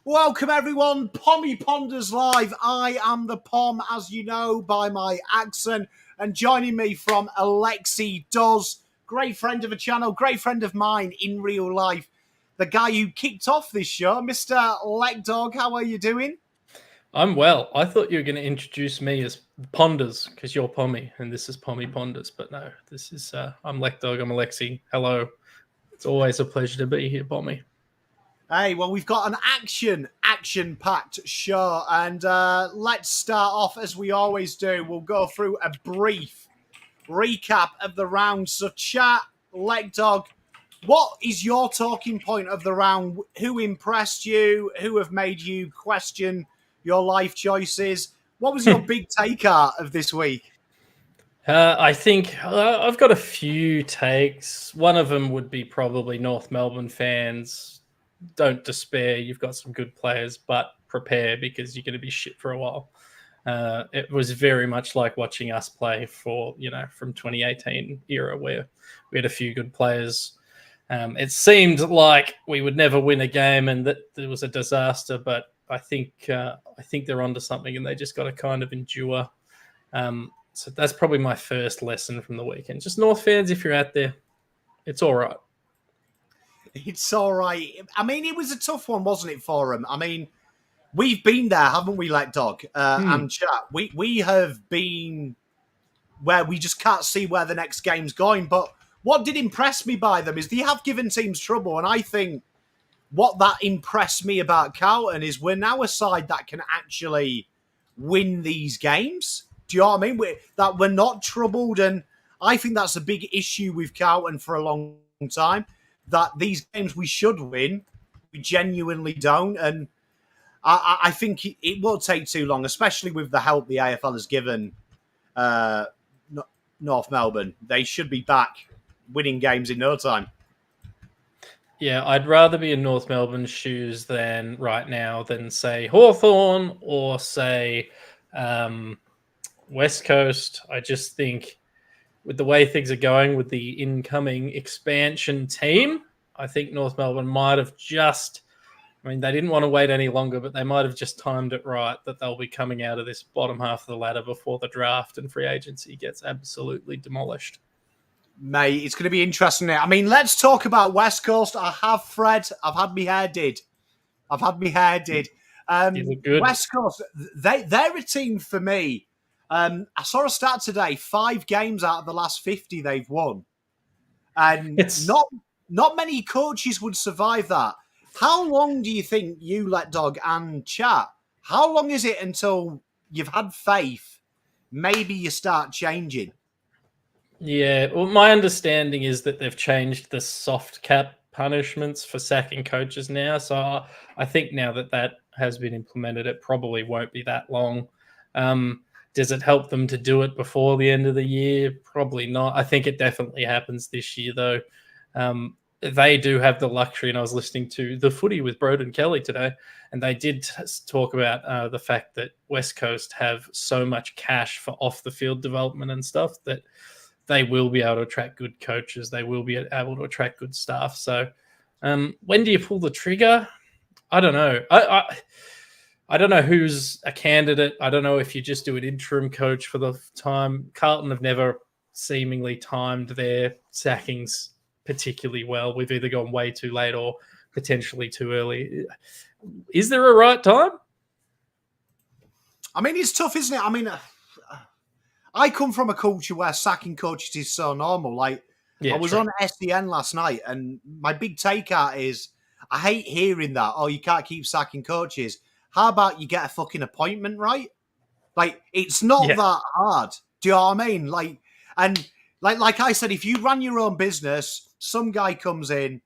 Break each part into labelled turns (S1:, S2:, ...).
S1: Welcome everyone, Pommy Ponders Live. I am the Pom, as you know by my accent, and joining me from Alexie does, great friend of the channel, great friend of mine in real life, the guy who kicked off this show, Mr. Lekdog. How are you doing?
S2: I'm well. I thought you were going to introduce me as Ponders because you're Pommy and this is Pommy Ponders, but no, this is I'm Lekdog. I'm Alexie. Hello. It's always a pleasure to be here, Pommy.
S1: Hey, well, we've got an action-packed show, and let's start off as we always do. We'll go through a brief recap of the round. So, chat, Lekdog, what is your talking point of the round? Who impressed you? Who have made you question your life choices? What was your big take out of this week?
S2: I think I've got a few takes. One of them would be probably North Melbourne fans. Don't despair. You've got some good players, but prepare because you're going to be shit for a while. It was very much like watching us play from 2018 era where we had a few good players. It seemed like we would never win a game and that there was a disaster, but I think they're onto something and they just got to kind of endure. So that's probably my first lesson from the weekend. Just North fans, if you're out there, it's all right.
S1: It's all right. I mean, it was a tough one, wasn't it, for them? I mean, we've been there, haven't we, Lekdog and chat? We have been where we just can't see where the next game's going. But what did impress me by them is they have given teams trouble. And I think what that impressed me about Carlton is we're now a side that can actually win these games. Do you know what I mean? We're not troubled. And I think that's a big issue with Carlton for a long time, that these games we should win, we genuinely don't. And I think it won't take too long, especially with the help the AFL has given North Melbourne. They should be back winning games in no time.
S2: Yeah, I'd rather be in North Melbourne's shoes right now than say Hawthorn or say West Coast. I just think with the way things are going with the incoming expansion team, I think North Melbourne might have they didn't want to wait any longer, but they might have just timed it right that they'll be coming out of this bottom half of the ladder before the draft and free agency gets absolutely demolished.
S1: Mate, it's going to be interesting. I mean, let's talk about West Coast. I have, Fred. I've had my hair did.
S2: You look good.
S1: West Coast, they're a team for me. I saw a stat today, 5 games out of the last 50 they've won. And not many coaches would survive that. How long do you think you, Lekdog and chat, how long is it until you've had faith, maybe you start changing?
S2: Yeah, well, my understanding is that they've changed the soft cap punishments for sacking coaches now. So I think now that has been implemented, it probably won't be that long. Does it help them to do it before the end of the year? Probably not. I think it definitely happens this year, though. They do have the luxury, and I was listening to The Footy with Broden Kelly today, and they did talk about the fact that West Coast have so much cash for off-the-field development and stuff that they will be able to attract good coaches. They will be able to attract good staff. So when do you pull the trigger? I don't know. I don't know who's a candidate. I don't know if you just do an interim coach for the time. Carlton have never seemingly timed their sackings particularly well. We've either gone way too late or potentially too early. Is there a right time?
S1: I mean, it's tough, isn't it? I mean, I come from a culture where sacking coaches is so normal. I was on SEN last night, and my big takeout is I hate hearing that, oh, you can't keep sacking coaches. How about you get a fucking appointment, right? Like, it's not that hard. Do you know what I mean? Like I said, if you run your own business, some guy comes in,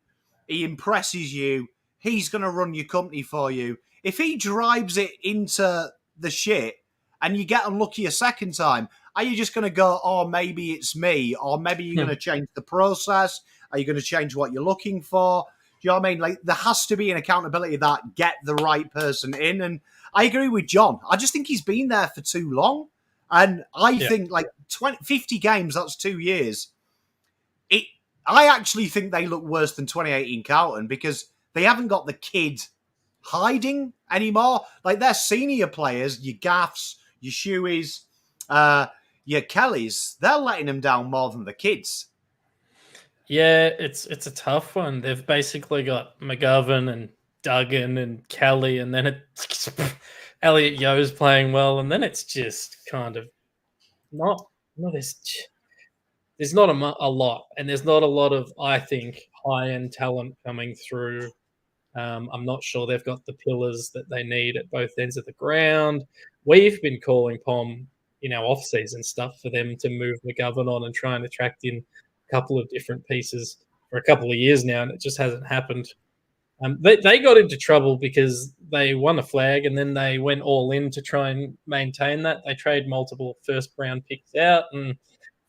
S1: he impresses you, he's going to run your company for you. If he drives it into the shit and you get unlucky a second time, are you just going to go, oh, maybe it's me? Or maybe you're going to change the process? Are you going to change what you're looking for? Do you know what I mean? Like, there has to be an accountability that get the right person in. And I agree with John. I just think he's been there for too long. And I think, 50 games, that's 2 years. I actually think they look worse than 2018 Carlton because they haven't got the kid hiding anymore. Like their senior players, your Gaffs, your Shoeys, your Kellys, they're letting them down more than the kids.
S2: Yeah, it's a tough one. They've basically got McGovern and Duggan and Kelly, and then it's Elliot Yo's playing well, and then it's just kind of not. There's not a lot, and there's not a lot of, I think, high end talent coming through. I'm not sure they've got the pillars that they need at both ends of the ground. We've been calling Pom in our off-season stuff for them to move McGovern on and try and attract in a couple of different pieces for a couple of years now, and it just hasn't happened. They got into trouble because they won a flag and then they went all in to try and maintain that. They trade multiple first-round picks out and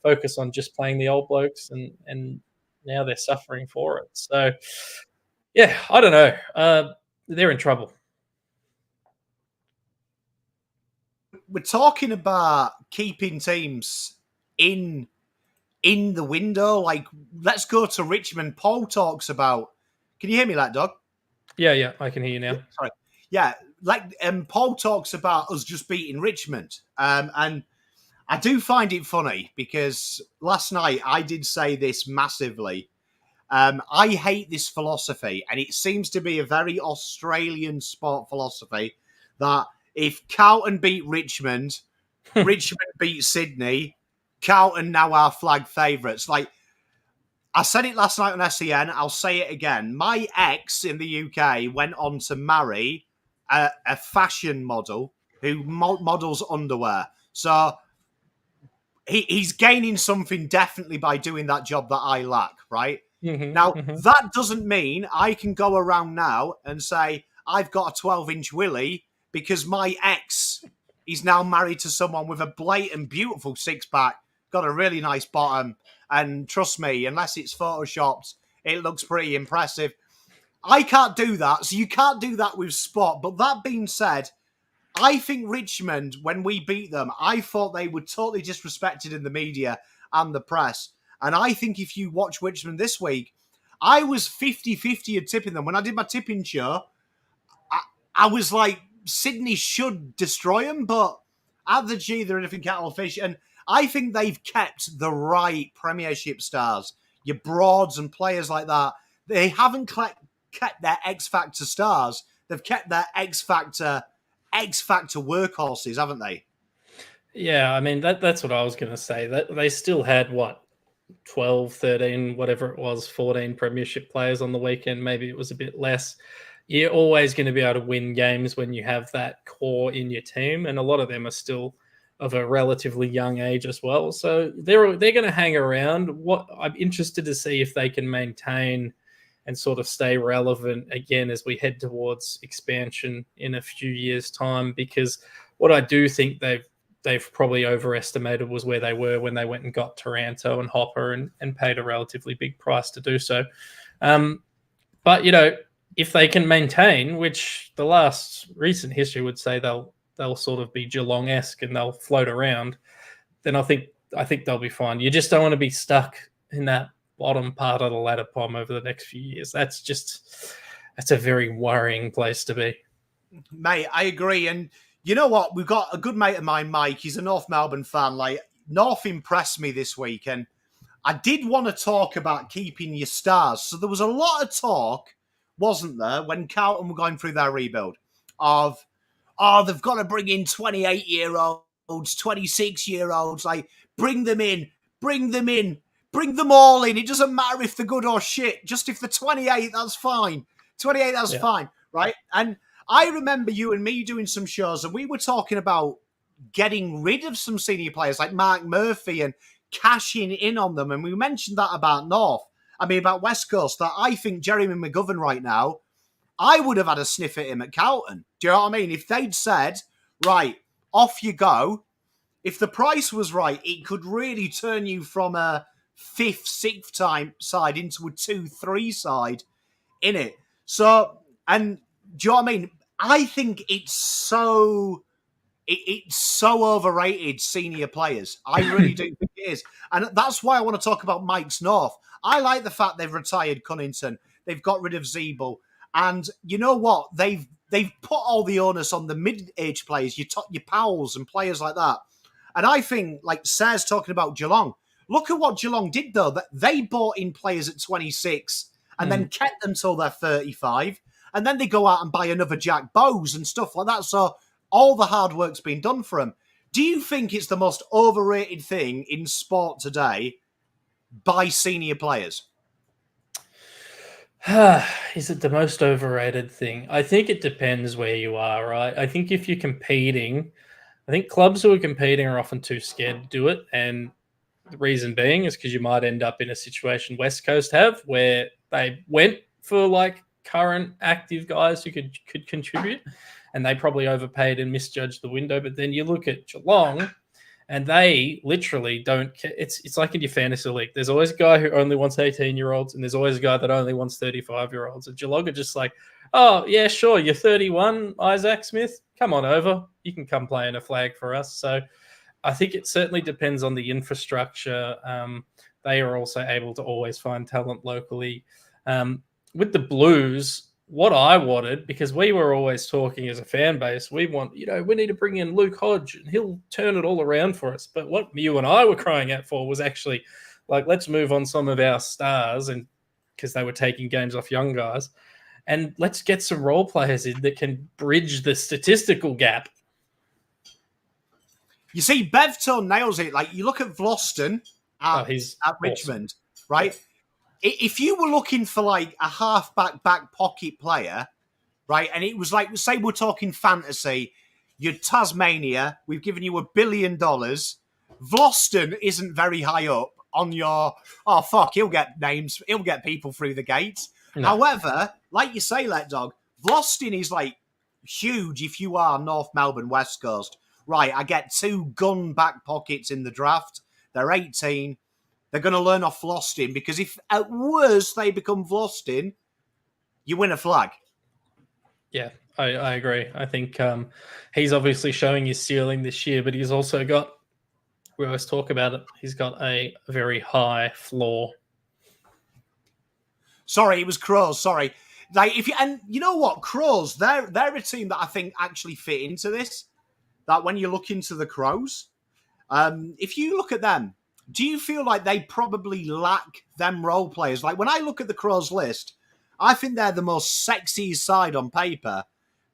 S2: focus on just playing the old blokes, and now they're suffering for it. So, yeah, I don't know. They're in trouble.
S1: We're talking about keeping teams in the window. Like, let's go to Richmond. Paul talks about. Can you hear me, Lekdog?
S2: Yeah, I can hear you now.
S1: Sorry. Yeah, Paul talks about us just beating Richmond, and I do find it funny because last night I did say this massively. I hate this philosophy, and it seems to be a very Australian sport philosophy that if Carlton beat Richmond, Richmond beat Sydney, Carlton now our flag favourites. Like, I said it last night on SEN, I'll say it again. My ex in the UK went on to marry a fashion model who models underwear. So he's gaining something definitely by doing that job that I lack, right? That doesn't mean I can go around now and say I've got a 12-inch willy because my ex is now married to someone with a blatant, beautiful six-pack, got a really nice bottom, and trust me, unless it's photoshopped, it looks pretty impressive. I can't do that, so you can't do that with sport. But that being said, I think Richmond, when we beat them, I thought they were totally disrespected in the media and the press. And I think if you watch Richmond this week, I was 50-50 at tipping them. When I did my tipping show, I was like, Sydney should destroy them, but at the G, they're a different kettle of fish. And I think they've kept the right Premiership stars, your Broads and players like that. They haven't kept their X-Factor stars. They've kept their X-Factor workhorses, haven't they?
S2: Yeah, I mean, that's what I was going to say. That they still had, 12, 13, whatever it was, 14 Premiership players on the weekend. Maybe it was a bit less. You're always going to be able to win games when you have that core in your team, and a lot of them are still of a relatively young age as well. So they're going to hang around. What I'm interested to see if they can maintain and sort of stay relevant again as we head towards expansion in a few years' time, because what I do think they've probably overestimated was where they were when they went and got Taranto and Hopper and paid a relatively big price to do so. But, if they can maintain, which the last recent history would say they'll sort of be Geelong-esque and they'll float around, then I think they'll be fine. You just don't want to be stuck in that bottom part of the ladder, Pom, over the next few years. That's a very worrying place to be.
S1: Mate, I agree. And you know what? We've got a good mate of mine, Mike. He's a North Melbourne fan. Like, North impressed me this week. And I did want to talk about keeping your stars. So there was a lot of talk, wasn't there, when Carlton were going through their rebuild of, they've got to bring in 28-year-olds, 26-year-olds. Like, bring them in. Bring them all in. It doesn't matter if they're good or shit. Just if they're 28, that's fine. 28, that's fine, right? And I remember you and me doing some shows, and we were talking about getting rid of some senior players like Mark Murphy and cashing in on them. And we mentioned that about about West Coast, that I think Jeremy McGovern right now, I would have had a sniff at him at Carlton. Do you know what I mean? If they'd said, right, off you go, if the price was right, it could really turn you from a 5th, 6th time side into a 2-3 side in it. So, and do you know what I mean? I think it's so overrated, senior players. I really do think it is. And that's why I want to talk about Mike's North. I like the fact they've retired Cunnington. They've got rid of Zeeble. And you know what? They've they've put all the onus on the mid-age players, your pals and players like that. And I think, like Sarah's talking about Geelong, look at what Geelong did, though. That they bought in players at 26 and then kept them till they're 35. And then they go out and buy another Jack Bowes and stuff like that. So all the hard work's been done for them. Do you think it's the most overrated thing in sport today by senior players?
S2: Is it the most overrated thing? I think it depends where you are, right? I think if you're competing, I think clubs who are competing are often too scared to do it. And the reason being is because you might end up in a situation West Coast have where they went for like current active guys who could contribute, and they probably overpaid and misjudged the window. But then you look at Geelong, and they literally don't care. It's like in your fantasy league. There's always a guy who only wants 18-year-olds, and there's always a guy that only wants 35-year-olds. And Geelong are just like, oh, yeah, sure, you're 31, Isaac Smith. Come on over. You can come play in a flag for us. So I think it certainly depends on the infrastructure. They are also able to always find talent locally. With the Blues, what I wanted, because we were always talking as a fan base, we need to bring in Luke Hodge and he'll turn it all around for us. But what you and I were crying out for was actually like, let's move on some of our stars, and because they were taking games off young guys, and let's get some role players in that can bridge the statistical gap.
S1: You see, Bevtone nails it. Like, you look at Vlosten at Richmond, right? Yeah. If you were looking for like a halfback back pocket player, right, and it was like, say we're talking fantasy, you're Tasmania, we've given you $1 billion, Vlosten isn't very high up on your, oh, fuck, he'll get names, he'll get people through the gates. No. However, like you say, Lekdog, Vlosten is like huge if you are North Melbourne, West Coast. Right, I get 2 gun back pockets in the draft. They're 18. They're going to learn off Vlosten, because if at worst they become Vlosten, you win a flag.
S2: Yeah, I agree. I think he's obviously showing his ceiling this year, but he's also got, we always talk about it, he's got a very high floor.
S1: Sorry, it was Crows. Sorry. Like, and you know what? Crows, they're a team that I think actually fit into this. That when you look into the Crows, if you look at them, do you feel like they probably lack them role players? Like, when I look at the Crows list, I think they're the most sexy side on paper,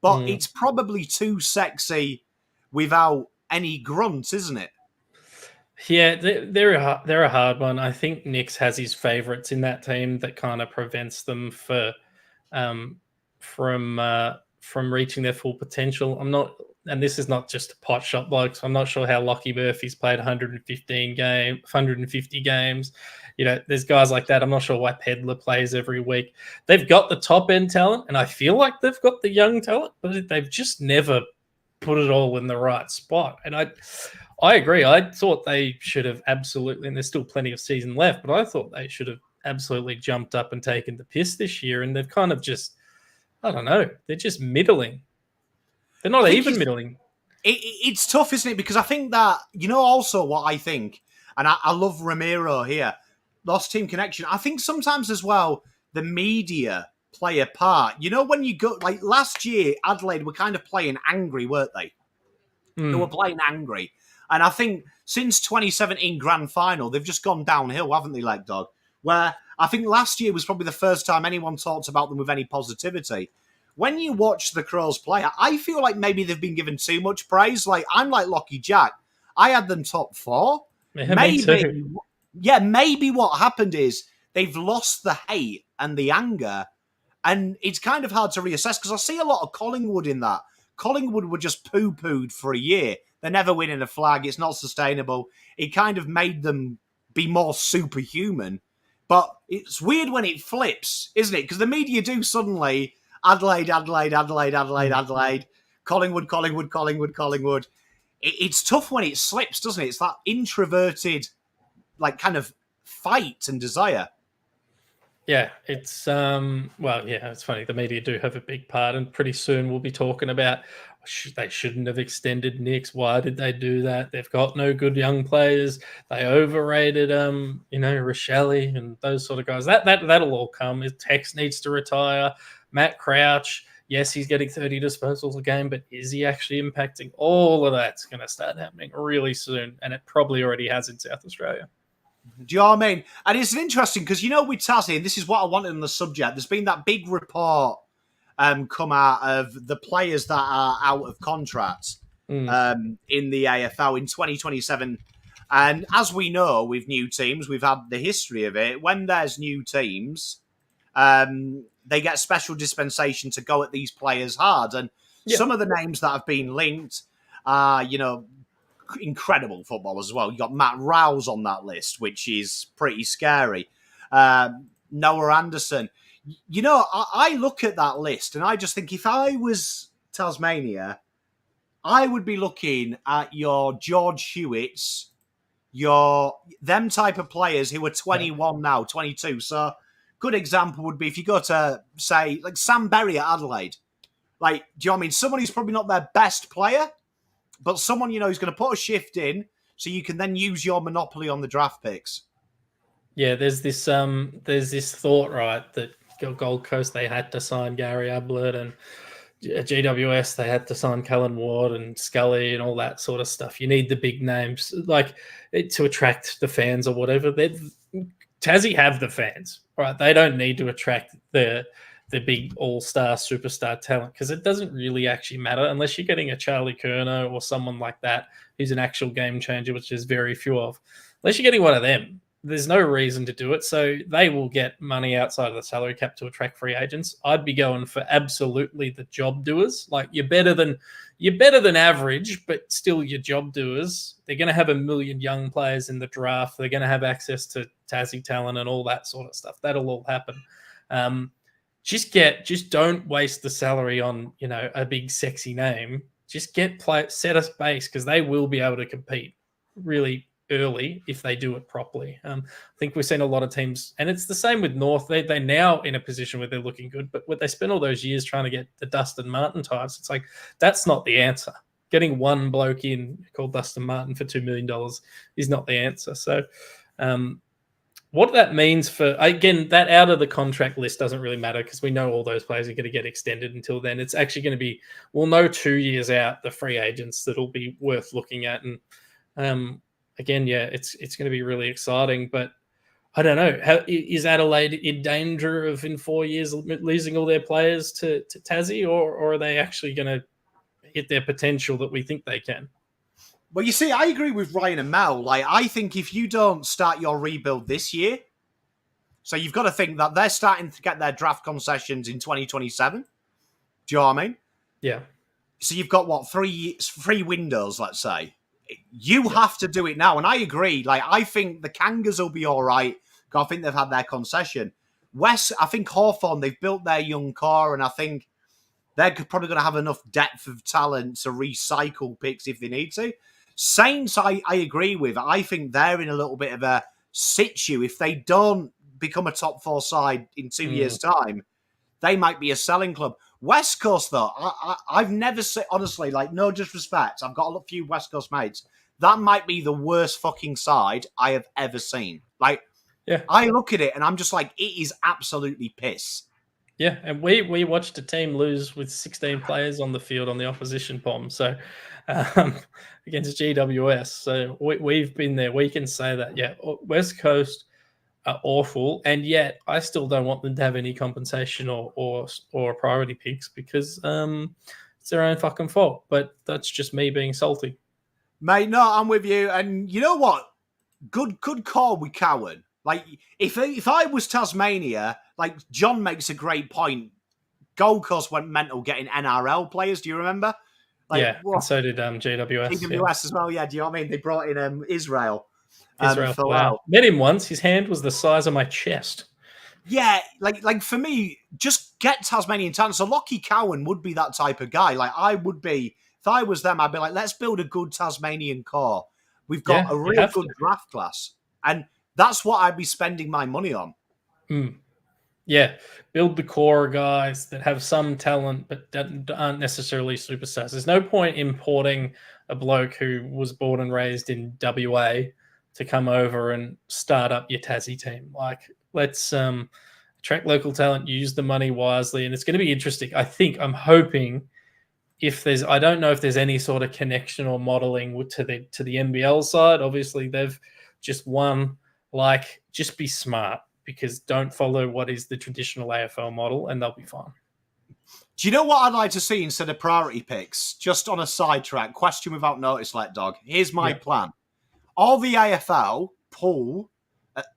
S1: but it's probably too sexy without any grunts, isn't it?
S2: Yeah, they're a hard one. I think Nix has his favourites in that team that kind of prevents them from reaching their full potential. And this is not just a pot shot blokes. I'm not sure how Lockie Murphy's played 150 games. You know, there's guys like that. I'm not sure why Pedler plays every week. They've got the top end talent, and I feel like they've got the young talent, but they've just never put it all in the right spot. And I agree. I thought they should have absolutely, and there's still plenty of season left, but I thought they should have absolutely jumped up and taken the piss this year. And they've kind of just, I don't know, they're just middling. They're not even middling.
S1: It's tough, isn't it? Because I think that, you know, also what I think, and I love Ramiro here, Lost Team Connection. I think sometimes as well, the media play a part. You know, when you go, like last year, Adelaide were kind of playing angry, weren't they? They were playing angry. And I think since 2017 Grand Final, they've just gone downhill, haven't they, Lekdog? Where I think last year was probably the first time anyone talked about them with any positivity. When you watch the Crows play, I feel like maybe they've been given too much praise. Like, I'm like Lockie Jack. I had them top 4.
S2: Yeah,
S1: maybe what happened is they've lost the hate and the anger, and it's kind of hard to reassess, because I see a lot of Collingwood in that. Collingwood were just poo-pooed for a year. They're never winning a flag. It's not sustainable. It kind of made them be more superhuman. But it's weird when it flips, isn't it? Because the media do suddenly... Adelaide, Collingwood. It's tough when it slips, doesn't it? It's that introverted, like, kind of fight and desire.
S2: Yeah, it's it's funny. The media do have a big part, and pretty soon we'll be talking about they shouldn't have extended Nix. Why did they do that? They've got no good young players. They overrated Rochelle and those sort of guys. That'll all come. Tex needs to retire. Matt Crouch, Yes, he's getting 30 disposals a game, but is he actually impacting? All of that's going to start happening really soon, and it probably already has in South Australia.
S1: Do you know what I mean? And it's interesting because, with Tassie, and this is what I wanted on the subject, there's been that big report come out of the players that are out of contract in the AFL in 2027. And as we know, with new teams, we've had the history of it. When there's new teams, they get special dispensation to go at these players hard. And some of the names that have been linked are, incredible footballers as well. You got Matt Rouse on that list, which is pretty scary. Noah Anderson. I look at that list and I just think if I was Tasmania, I would be looking at your George Hewitts, them type of players who are 21 now, 22. So good example would be if you go to, say, like Sam Berry at Adelaide. Like, do you know what I mean? Someone who's probably not their best player, but someone, who's going to put a shift in so you can then use your monopoly on the draft picks.
S2: Yeah, there's this thought, right, that Gold Coast, they had to sign Gary Ablett, and GWS, they had to sign Cullen Ward and Scully and all that sort of stuff. You need the big names, like, to attract the fans or whatever. Tassie have the fans, right? They don't need to attract the big all-star, superstar talent because it doesn't really actually matter unless you're getting a Charlie Curnow or someone like that who's an actual game changer, which is very few of. Unless you're getting one of them, there's no reason to do it. So they will get money outside of the salary cap to attract free agents. I'd be going for absolutely the job doers. Like, you're better than average, but still your job doers. They're going to have 1 million young players in the draft. They're going to have access to Tassie talent and all that sort of stuff. That'll all happen. Just don't waste the salary on, a big sexy name. Just set us base because they will be able to compete really early if they do it properly. I think we've seen a lot of teams, and it's the same with North. They're now in a position where they're looking good, but what they spent all those years trying to get the Dustin Martin types, it's like, that's not the answer. Getting one bloke in called Dustin Martin for $2 million is not the answer. So, what that means for, again, that out of the contract list doesn't really matter because we know all those players are going to get extended until then. It's actually going to be, we'll know 2 years out, the free agents that'll be worth looking at. And again, it's going to be really exciting. But I don't know, is Adelaide in danger of in 4 years losing all their players to Tassie, or are they actually going to hit their potential that we think they can?
S1: Well, you see, I agree with Ryan and Mel. Like, I think if you don't start your rebuild this year, so you've got to think that they're starting to get their draft concessions in 2027. Do you know what I mean?
S2: Yeah.
S1: So you've got, three windows, let's say. You have to do it now. And I agree. Like, I think the Kangas will be all right. I think they've had their concession. West, I think Hawthorn, they've built their young core, and I think they're probably going to have enough depth of talent to recycle picks if they need to. Saints, I agree with. I think they're in a little bit of a situ. If they don't become a top 4 side in 2 years' time, they might be a selling club. West Coast, though, I've never seen, honestly, like, no disrespect, I've got a few West Coast mates. That might be the worst fucking side I have ever seen. Like, I look at it and I'm just like, it is absolutely piss.
S2: Yeah, and we watched a team lose with 16 players on the field on the opposition Pom, so against GWS. So we've been there. We can say that, West Coast are awful, and yet I still don't want them to have any compensation or priority picks because it's their own fucking fault. But that's just me being salty.
S1: Mate, no, I'm with you. And you know what? Good call with Cowan. Like, if I was Tasmania, like, John makes a great point. Gold Coast went mental getting NRL players. Do you remember? Like,
S2: and so did GWS.
S1: GWS as well, yeah. Do you know what I mean? They brought in Israel.
S2: Wow. Met him once. His hand was the size of my chest.
S1: Yeah, like for me, just get Tasmanian talent. So Lockie Cowan would be that type of guy. Like, I would be, if I was them, I'd be like, let's build a good Tasmanian core. We've got a real good draft class. And that's what I'd be spending my money on.
S2: Yeah, build the core guys that have some talent but aren't necessarily superstars. There's no point importing a bloke who was born and raised in WA to come over and start up your Tassie team. Like, let's attract local talent, use the money wisely, and it's going to be interesting. I'm hoping I don't know if there's any sort of connection or modeling to the NBL side. Obviously, they've just won. Like, just be smart, because don't follow what is the traditional AFL model, and they'll be fine.
S1: Do you know what I'd like to see instead of priority picks? Just on a sidetrack, question without notice, Lekdog. Here's my plan. All the AFL pull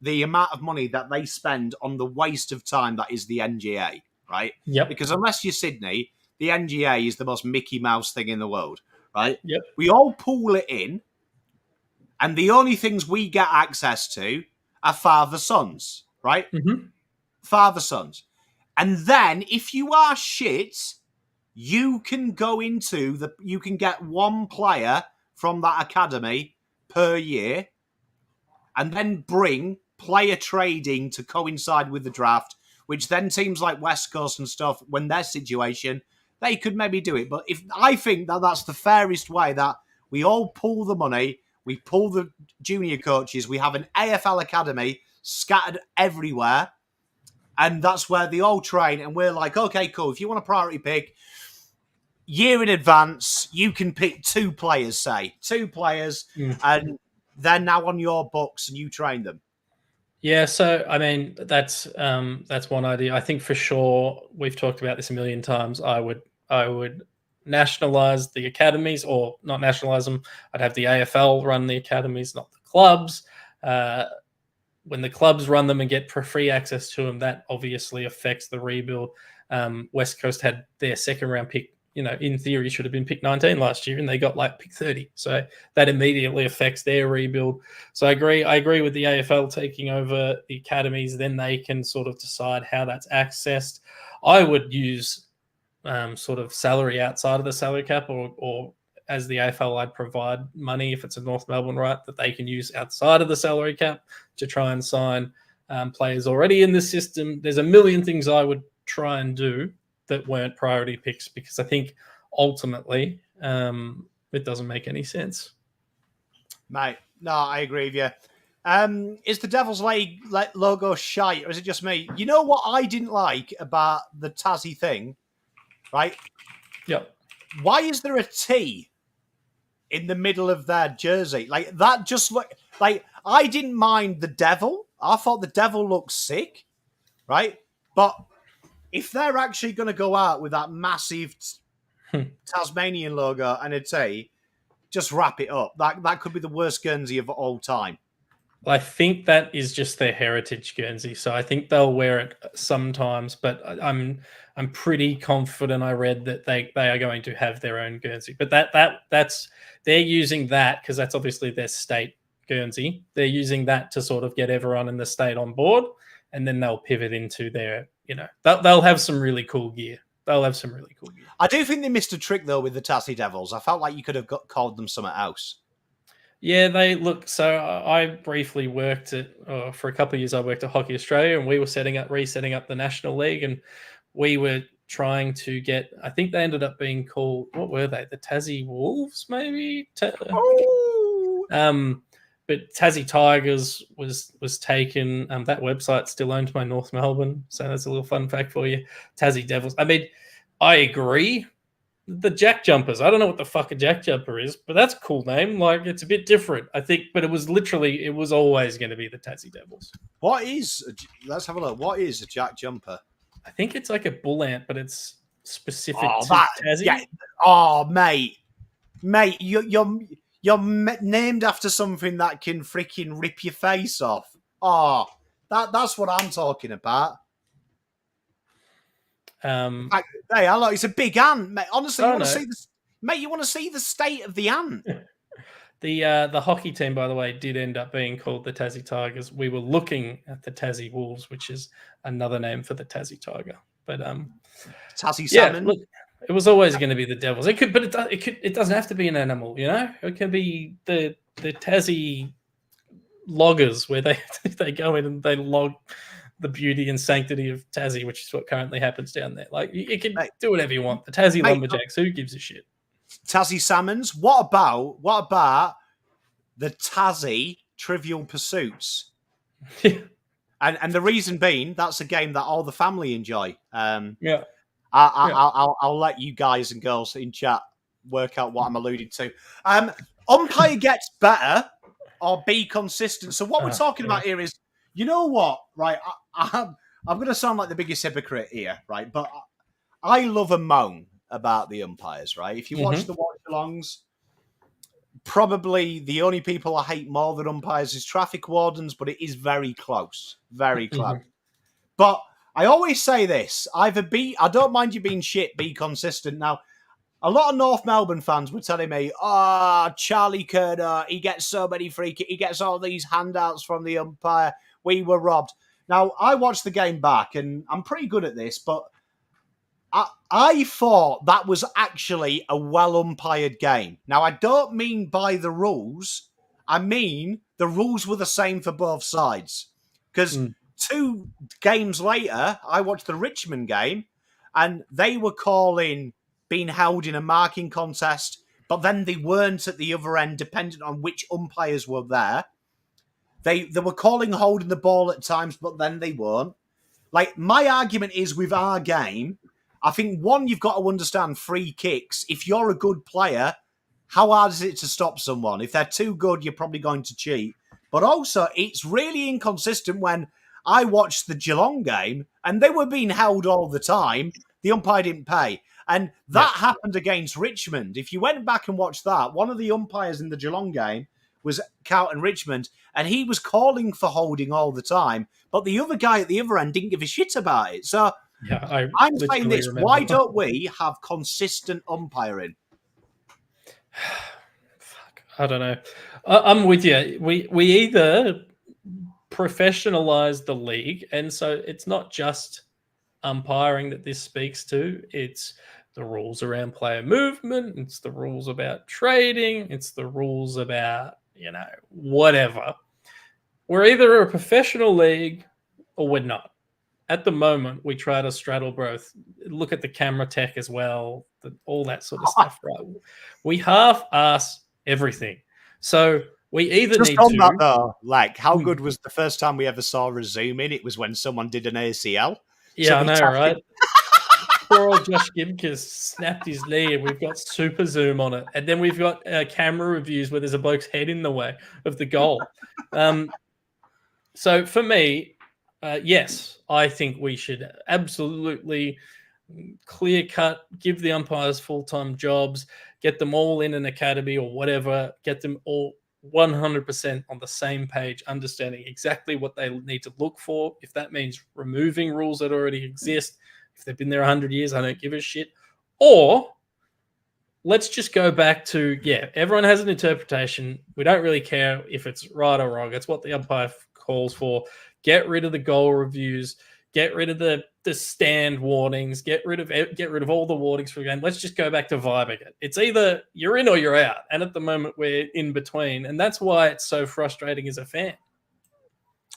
S1: the amount of money that they spend on the waste of time that is the NGA, right?
S2: Yep.
S1: Because unless you're Sydney, the NGA is the most Mickey Mouse thing in the world, right?
S2: Yep.
S1: We all pool it in, and the only things we get access to are father-sons, right?
S2: Mm-hmm.
S1: Father-sons. And then, if you are shit, you can go into you can get one player from that academy per year, and then bring player trading to coincide with the draft, which then teams like West Coast and stuff, when their situation, they could maybe do it. But I think that's the fairest way, that we all pool the money, we pull the junior coaches, we have an AFL academy scattered everywhere, and that's where they all train, and we're like, okay, cool, if you want a priority pick, year in advance, you can pick 2 players, and they're now on your books and you train them.
S2: Yeah, so I mean that's one idea. I think for sure, we've talked about this a million times. I would nationalize the academies, or not nationalize them. I'd have the AFL run the academies, not the clubs. When the clubs run them and get free access to them, that obviously affects the rebuild. West Coast had their second round pick, in theory should have been pick 19 last year, and they got like pick 30. So that immediately affects their rebuild. So I agree with the AFL taking over the academies. Then they can sort of decide how that's accessed. I would use sort of salary outside of the salary cap, or as the AFL, I'd provide money if it's a North Melbourne right that they can use outside of the salary cap to try and sign players already in the system. There's a million things I would try and do that weren't priority picks, because I think ultimately it doesn't make any sense.
S1: Mate, no, I agree with you. Is the Devil's League logo shite, or is it just me? You know what I didn't like about the Tassie thing, right?
S2: Yep.
S1: Why is there a T in the middle of their jersey? Like, that just look like, I didn't mind the devil. I thought the devil looked sick, right? But if they're actually going to go out with that massive Tasmanian logo and a T, just wrap it up. That could be the worst Guernsey of all time.
S2: I think that is just their heritage Guernsey, so I think they'll wear it sometimes. But I'm pretty confident. I read that they are going to have their own Guernsey, but that's they're using that because that's obviously their state Guernsey. They're using that to sort of get everyone in the state on board, and then they'll pivot into their, they'll have some really cool gear. I do think they missed a trick though with the Tassie Devils. I felt like you could have called them something else. Yeah, they look. So I briefly worked for a couple of years. I worked at Hockey Australia, and we were resetting up the National League, and we were trying to get. I think they ended up being called. What were they? The Tassie Wolves, maybe. But Tassie Tigers was taken. That website's still owned by North Melbourne, so that's a little fun fact for you. Tassie Devils. I mean, I agree. The Jack Jumpers. I don't know what the fuck a Jack Jumper is, but that's a cool name. Like, it's a bit different, I think. But it was always going to be the Tassie Devils.
S1: Let's have a look. What is a Jack Jumper?
S2: I think it's like a bull ant, but it's specific to Tassie.
S1: Yeah. Oh, mate, you're named after something that can freaking rip your face off. Oh, that's what I'm talking about. Hey, hello, it's a big ant, mate. Honestly, you want to see the state of the ant.
S2: The hockey team, by the way, did end up being called the Tassie Tigers. We were looking at the Tassie Wolves, which is another name for the Tassie Tiger. But
S1: Tassie Salmon.
S2: Look, it was always going to be the Devils. It doesn't have to be an animal, It can be the Tassie loggers, where they go in and they log the beauty and sanctity of Tassie, which is what currently happens down there. Like, you can do whatever you want. The Tassie Lumberjacks, who gives a shit?
S1: Tassie Salmons. What about the Tassie Trivial Pursuits? And the reason being, that's a game that all the family enjoy.
S2: Yeah.
S1: I'll let you guys and girls in chat work out what I'm alluding to. Umpire gets better or be consistent. So what we're talking about here is, you know what, right? I'm going to sound like the biggest hypocrite here, right? But I love a moan about the umpires, right? If you watch the watch-alongs, probably the only people I hate more than umpires is traffic wardens, but it is very close. Very close. But I always say this, I don't mind you being shit, be consistent. Now, a lot of North Melbourne fans were telling me, Charlie Kerner, he gets so many free kicks, he gets all these handouts from the umpire, we were robbed. Now, I watched the game back, and I'm pretty good at this, but I thought that was actually a well-umpired game. Now, I don't mean by the rules. I mean the rules were the same for both sides. Because 2 games later, I watched the Richmond game, and they were calling being held in a marking contest, but then they weren't at the other end, depending on which umpires were there. They were calling holding the ball at times, but then they weren't. Like, my argument is with our game, I think, one, you've got to understand free kicks. If you're a good player, how hard is it to stop someone? If they're too good, you're probably going to cheat. But also, it's really inconsistent when I watched the Geelong game and they were being held all the time. The umpire didn't pay. And that happened against Richmond. If you went back and watched that, one of the umpires in the Geelong game was Carlton Richmond, and he was calling for holding all the time. But the other guy at the other end didn't give a shit about it. So I'm saying this, why don't we have consistent umpiring?
S2: Fuck, I don't know. I'm with you. We either professionalize the league, and so it's not just umpiring that this speaks to. It's the rules around player movement. It's the rules about trading. It's the rules about, whatever. We're either a professional league or we're not. At the moment, we try to straddle both. Look at the camera tech as well, all that sort of stuff, right? We half-ass everything. So we either
S1: just
S2: need
S1: on
S2: to...
S1: that, though, like, how good was the first time we ever saw a zoom in? It was when someone did an ACL.
S2: Yeah, so I know, right? Poor old Josh Gibkes snapped his knee, and we've got super zoom on it. And then we've got camera reviews where there's a bloke's head in the way of the goal. So for me... yes, I think we should absolutely clear cut, give the umpires full-time jobs, get them all in an academy or whatever, get them all 100% on the same page, understanding exactly what they need to look for. If that means removing rules that already exist, if they've been there 100 years, I don't give a shit. Or let's just go back to, everyone has an interpretation. We don't really care if it's right or wrong. It's what the umpire calls for. Get rid of the goal reviews. Get rid of the stand warnings. Get rid of all the warnings for the game. Let's just go back to vibing it. It's either you're in or you're out. And at the moment, we're in between. And that's why it's so frustrating as a fan.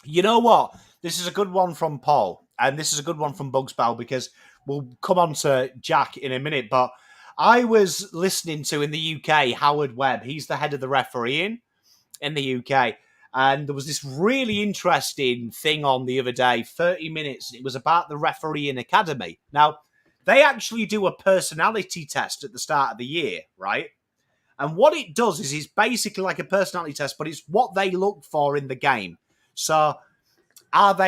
S1: You know what? This is a good one from Paul. And this is a good one from BugsBell, because we'll come on to Jack in a minute. But I was listening to, in the UK, Howard Webb. He's the head of the refereeing in the UK. And there was this really interesting thing on the other day, 30 minutes. It was about the refereeing academy. Now, they actually do a personality test at the start of the year, right? And what it does is it's basically like a personality test, but it's what they look for in the game. So what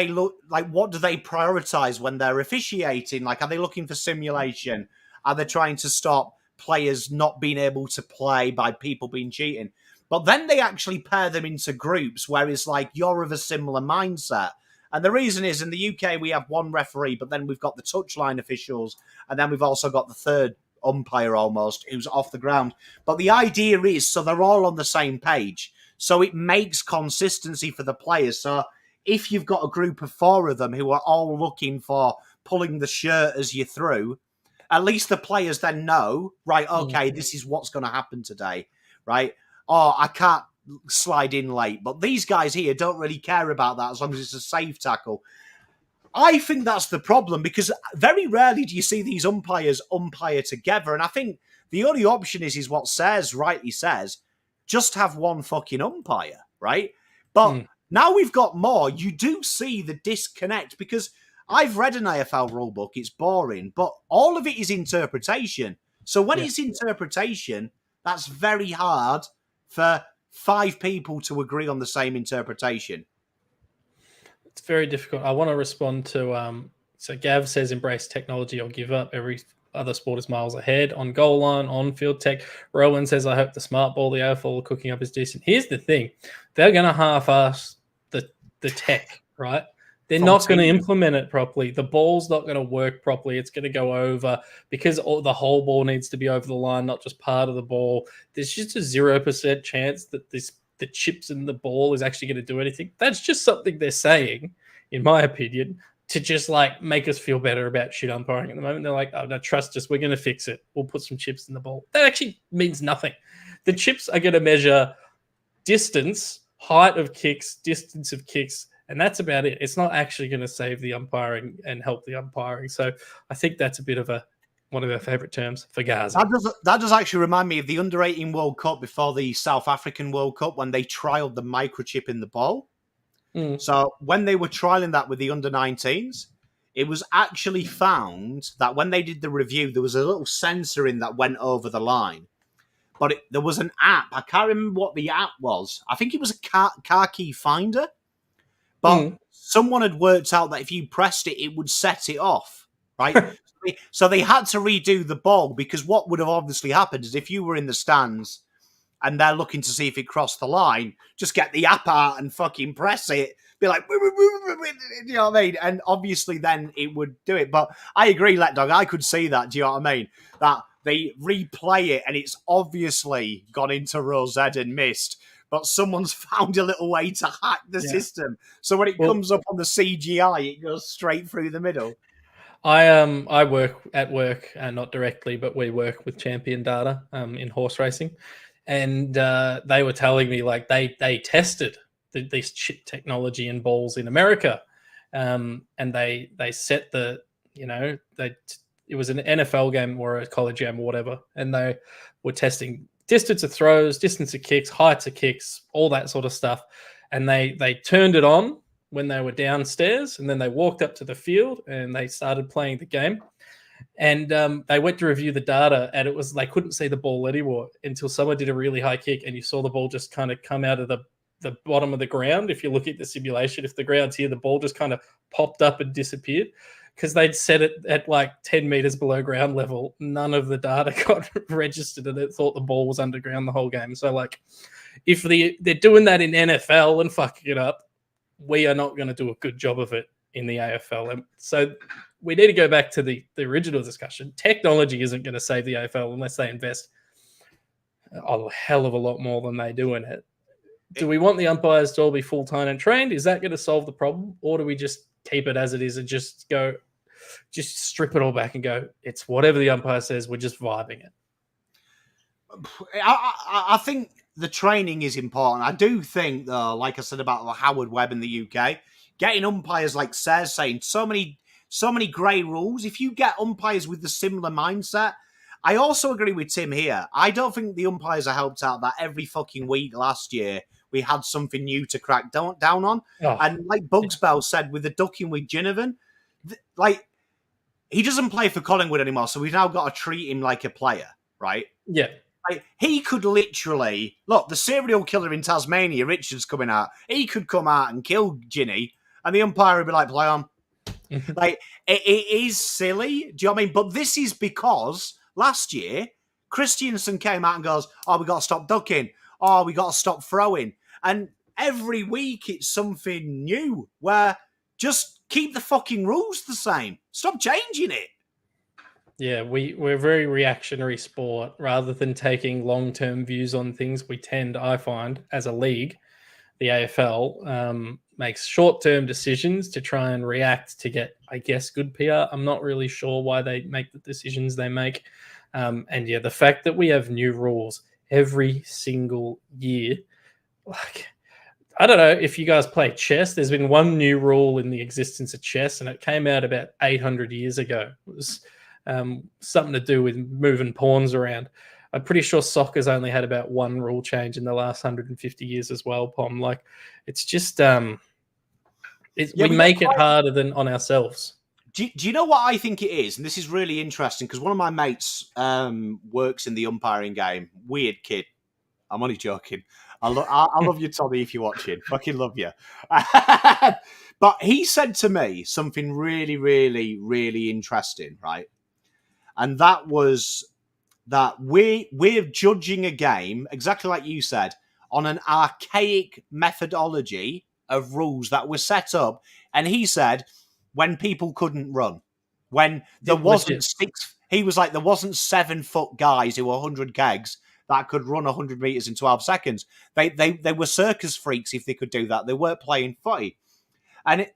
S1: do they prioritize when they're officiating? Like, are they looking for simulation? Are they trying to stop players not being able to play by people being cheating? But then they actually pair them into groups where it's like you're of a similar mindset. And the reason is, in the UK, we have one referee, but then we've got the touchline officials, and then we've also got the third umpire almost who's off the ground. But the idea is, so they're all on the same page. So it makes consistency for the players. So if you've got a group of 4 of them who are all looking for pulling the shirt as you're through, at least the players then know, right, okay, this is what's going to happen today, right? Oh, I can't slide in late. But these guys here don't really care about that as long as it's a safe tackle. I think that's the problem, because very rarely do you see these umpires umpire together. And I think the only option is what Sayers rightly says, just have one fucking umpire, right? But Now we've got more. You do see the disconnect because I've read an AFL rulebook. It's boring, but all of it is interpretation. So when it's interpretation, that's very hard for 5 people to agree on the same interpretation.
S2: It's very difficult. I want to respond to so Gav says embrace technology or give up. Every other sport is miles ahead on goal line, on field tech. Rowan says, I hope the smart ball, the AFL cooking up is decent. Here's the thing. They're going to half-ass the tech, right? They're not going to implement it properly. The ball's not going to work properly. It's going to go over because the whole ball needs to be over the line, not just part of the ball. There's just a 0% chance that the chips in the ball is actually going to do anything. That's just something they're saying, in my opinion, to just like make us feel better about shit umpiring at the moment. They're like, oh, no, trust us. We're going to fix it. We'll put some chips in the ball. That actually means nothing. The chips are going to measure distance, height of kicks, distance of kicks, and that's about it. It's not actually going to save the umpiring and help the umpiring. So I think that's a bit of one of our favourite terms for Gaza.
S1: That does actually remind me of the Under-18 World Cup before the South African World Cup when they trialled the microchip in the ball. So when they were trialling that with the Under-19s, it was actually found that when they did the review, there was a little sensor in that went over the line. But there was an app. I can't remember what the app was. I think it was a car key finder. But someone had worked out that if you pressed it, it would set it off, right? So they had to redo the ball because what would have obviously happened is if you were in the stands and they're looking to see if it crossed the line, just get the app out and fucking press it. Be like, you know what I mean? And obviously then it would do it. But I agree, Lekdog. I could see that. Do you know what I mean? That they replay it and it's obviously gone into Rose Ed and missed. But someone's found a little way to hack the system. So when it comes up on the CGI, it goes straight through the middle.
S2: I work at work, not directly, but we work with Champion Data in horse racing. And they were telling me like they tested this chip technology in balls in America. And they set it was an NFL game or a college game or whatever. And they were testing distance of throws, distance of kicks, heights of kicks, all that sort of stuff. And they turned it on when they were downstairs, and then they walked up to the field and they started playing the game. And they went to review the data, and it was they couldn't see the ball anymore until someone did a really high kick, and you saw the ball just kind of come out of the bottom of the ground. If you look at the simulation, if the ground's here, the ball just kind of popped up and disappeared. Because they'd set it at like 10 meters below ground level. None of the data got registered and it thought the ball was underground the whole game. So like if they're doing that in NFL and fucking it up, we are not going to do a good job of it in the AFL. And so we need to go back to the original discussion. Technology isn't going to save the AFL unless they invest a hell of a lot more than they do in it. Do we want the umpires to all be full-time and trained? Is that going to solve the problem? Or do we just keep it as it is and just strip it all back and go, it's whatever the umpire says, we're just vibing it?
S1: I think the training is important. I do think, though, like I said about Howard Webb in the UK, getting umpires like Sarah's saying, so many grey rules. If you get umpires with the similar mindset, I also agree with Tim here. I don't think the umpires are helped out that every fucking week last year we had something new to crack down on. Oh. And like BugsBell said with the ducking with Ginnivan, he doesn't play for Collingwood anymore, so we've now got to treat him like a player, right?
S2: Yeah.
S1: Like, he could literally... Look, the serial killer in Tasmania, Richard's coming out. He could come out and kill Ginny, and the umpire would be like, play on. Like, it is silly. Do you know what I mean? But this is because last year, Christiansen came out and goes, oh, we got to stop ducking. Oh, we got to stop throwing. And every week it's something new where just keep the fucking rules the same. Stop changing it.
S2: Yeah, we're a very reactionary sport. Rather than taking long-term views on things, we tend, I find, as a league, the AFL makes short-term decisions to try and react to get, I guess, good PR. I'm not really sure why they make the decisions they make. And yeah, the fact that we have new rules every single year, like, I don't know if you guys play chess. There's been one new rule in the existence of chess, and it came out about 800 years ago. It was something to do with moving pawns around. I'm pretty sure soccer's only had about one rule change in the last 150 years as well, Pom. Like, it's just we make it harder than on ourselves.
S1: Do you know what I think it is? And this is really interesting because one of my mates works in the umpiring game. Weird kid. I'm only joking. I love you, Tommy, if you're watching. Fucking love you. But he said to me something really, really, really interesting, right? And that was that we're judging a game, exactly like you said, on an archaic methodology of rules that were set up. And he said, when people couldn't run, when there wasn't he was like, there wasn't 7-foot guys who were 100 kegs that could run 100 meters in 12 seconds. They were circus freaks if they could do that. They weren't playing footy. And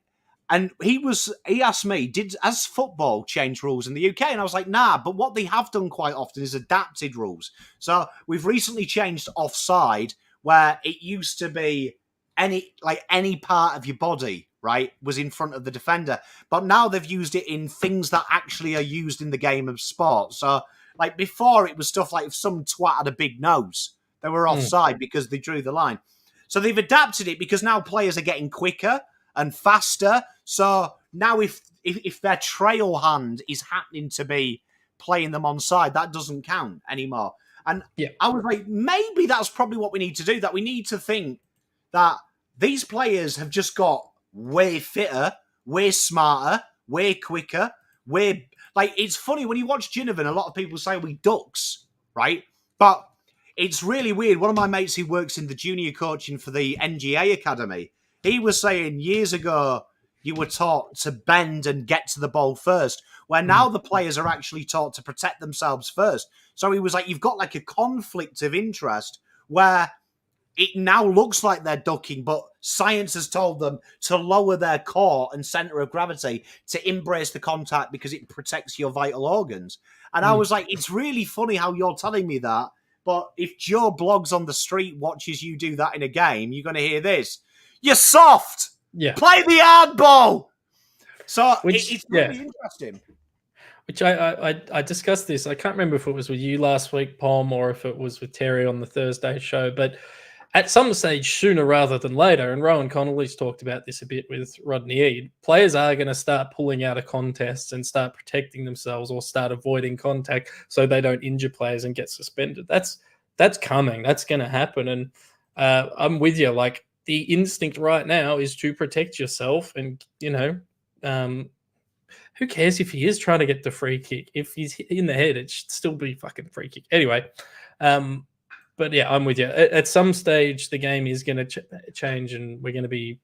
S1: he asked me, has football changed rules in the UK? And I was like, nah, but what they have done quite often is adapted rules. So we've recently changed offside, where it used to be any part of your body, right, was in front of the defender. But now they've used it in things that actually are used in the game of sport. So like before, it was stuff like if some twat had a big nose, they were offside because they drew the line. So they've adapted it because now players are getting quicker and faster. So now if their trail hand is happening to be playing them onside, that doesn't count anymore. And I was like, maybe that's probably what we need to do, that we need to think that these players have just got way fitter, way smarter, way quicker, way... Like, it's funny, when you watch Ginnivan, a lot of people say we ducks, right? But it's really weird. One of my mates who works in the junior coaching for the NGA Academy, he was saying years ago you were taught to bend and get to the ball first, where now the players are actually taught to protect themselves first. So he was like, you've got like a conflict of interest where it now looks like they're ducking, but science has told them to lower their core and center of gravity to embrace the contact because it protects your vital organs. And I was like, it's really funny how you're telling me that, but if Joe Blogs on the street watches you do that in a game, you're going to hear this. You're soft! Yeah. Play the hardball! So it's really interesting.
S2: Which I discussed this. I can't remember if it was with you last week, Pom, or if it was with Terry on the Thursday show, but at some stage, sooner rather than later, and Rowan Connolly's talked about this a bit with Rodney Eade, players are going to start pulling out of contests and start protecting themselves or start avoiding contact so they don't injure players and get suspended. That's coming. That's going to happen. And I'm with you. Like, the instinct right now is to protect yourself. And, who cares if he is trying to get the free kick? If he's in the head, it should still be fucking free kick. Anyway, but yeah, I'm with you. At some stage, the game is going to change, and the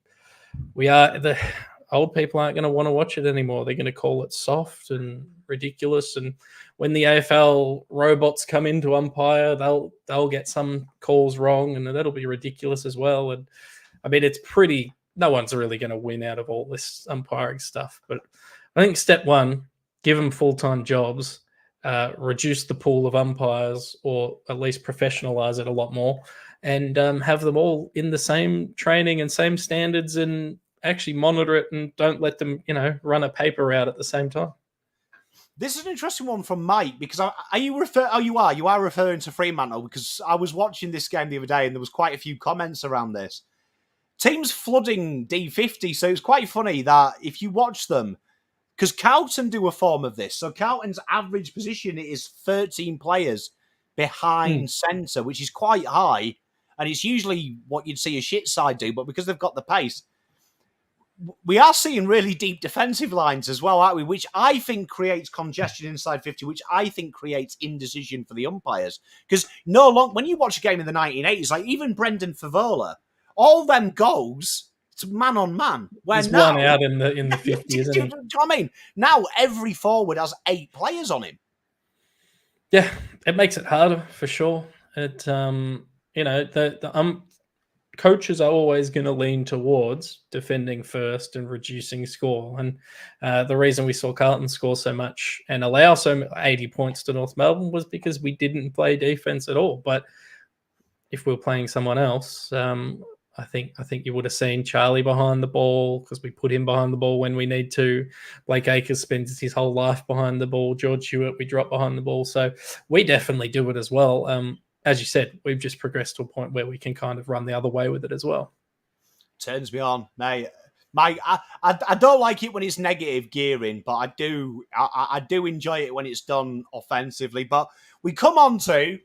S2: old people aren't going to want to watch it anymore. They're going to call it soft and ridiculous. And when the AFL robots come in to umpire, they'll get some calls wrong, and that'll be ridiculous as well. And I mean, it's pretty. No one's really going to win out of all this umpiring stuff. But I think step one, give them full-time jobs. Reduce the pool of umpires, or at least professionalize it a lot more, and have them all in the same training and same standards, and actually monitor it, and don't let them, run a paper out at the same time.
S1: This is an interesting one from Mike, because you are referring to Fremantle, because I was watching this game the other day and there was quite a few comments around this. Teams flooding D50, so it's quite funny that if you watch them, because Carlton do a form of this. So Carlton's average position is 13 players behind centre, which is quite high. And it's usually what you'd see a shit side do. But because they've got the pace, we are seeing really deep defensive lines as well, aren't we? Which I think creates congestion inside 50, which I think creates indecision for the umpires. Because when you watch a game in the 1980s, like even Brendan Favola, all them goals... It's man on man.
S2: There's one out in the 50, isn't he?
S1: Do you know what I mean? Now every forward has 8 players on him.
S2: Yeah, it makes it harder for sure. It coaches are always going to lean towards defending first and reducing score. And the reason we saw Carlton score so much and allow 80 points to North Melbourne was because we didn't play defense at all. But if we were playing someone else, I think you would have seen Charlie behind the ball because we put him behind the ball when we need to. Blake Acres spends his whole life behind the ball. George Hewitt, we drop behind the ball. So we definitely do it as well. As you said, we've just progressed to a point where we can kind of run the other way with it as well.
S1: Turns me on, mate. I don't like it when it's negative gearing, but I do enjoy it when it's done offensively. But we come on to,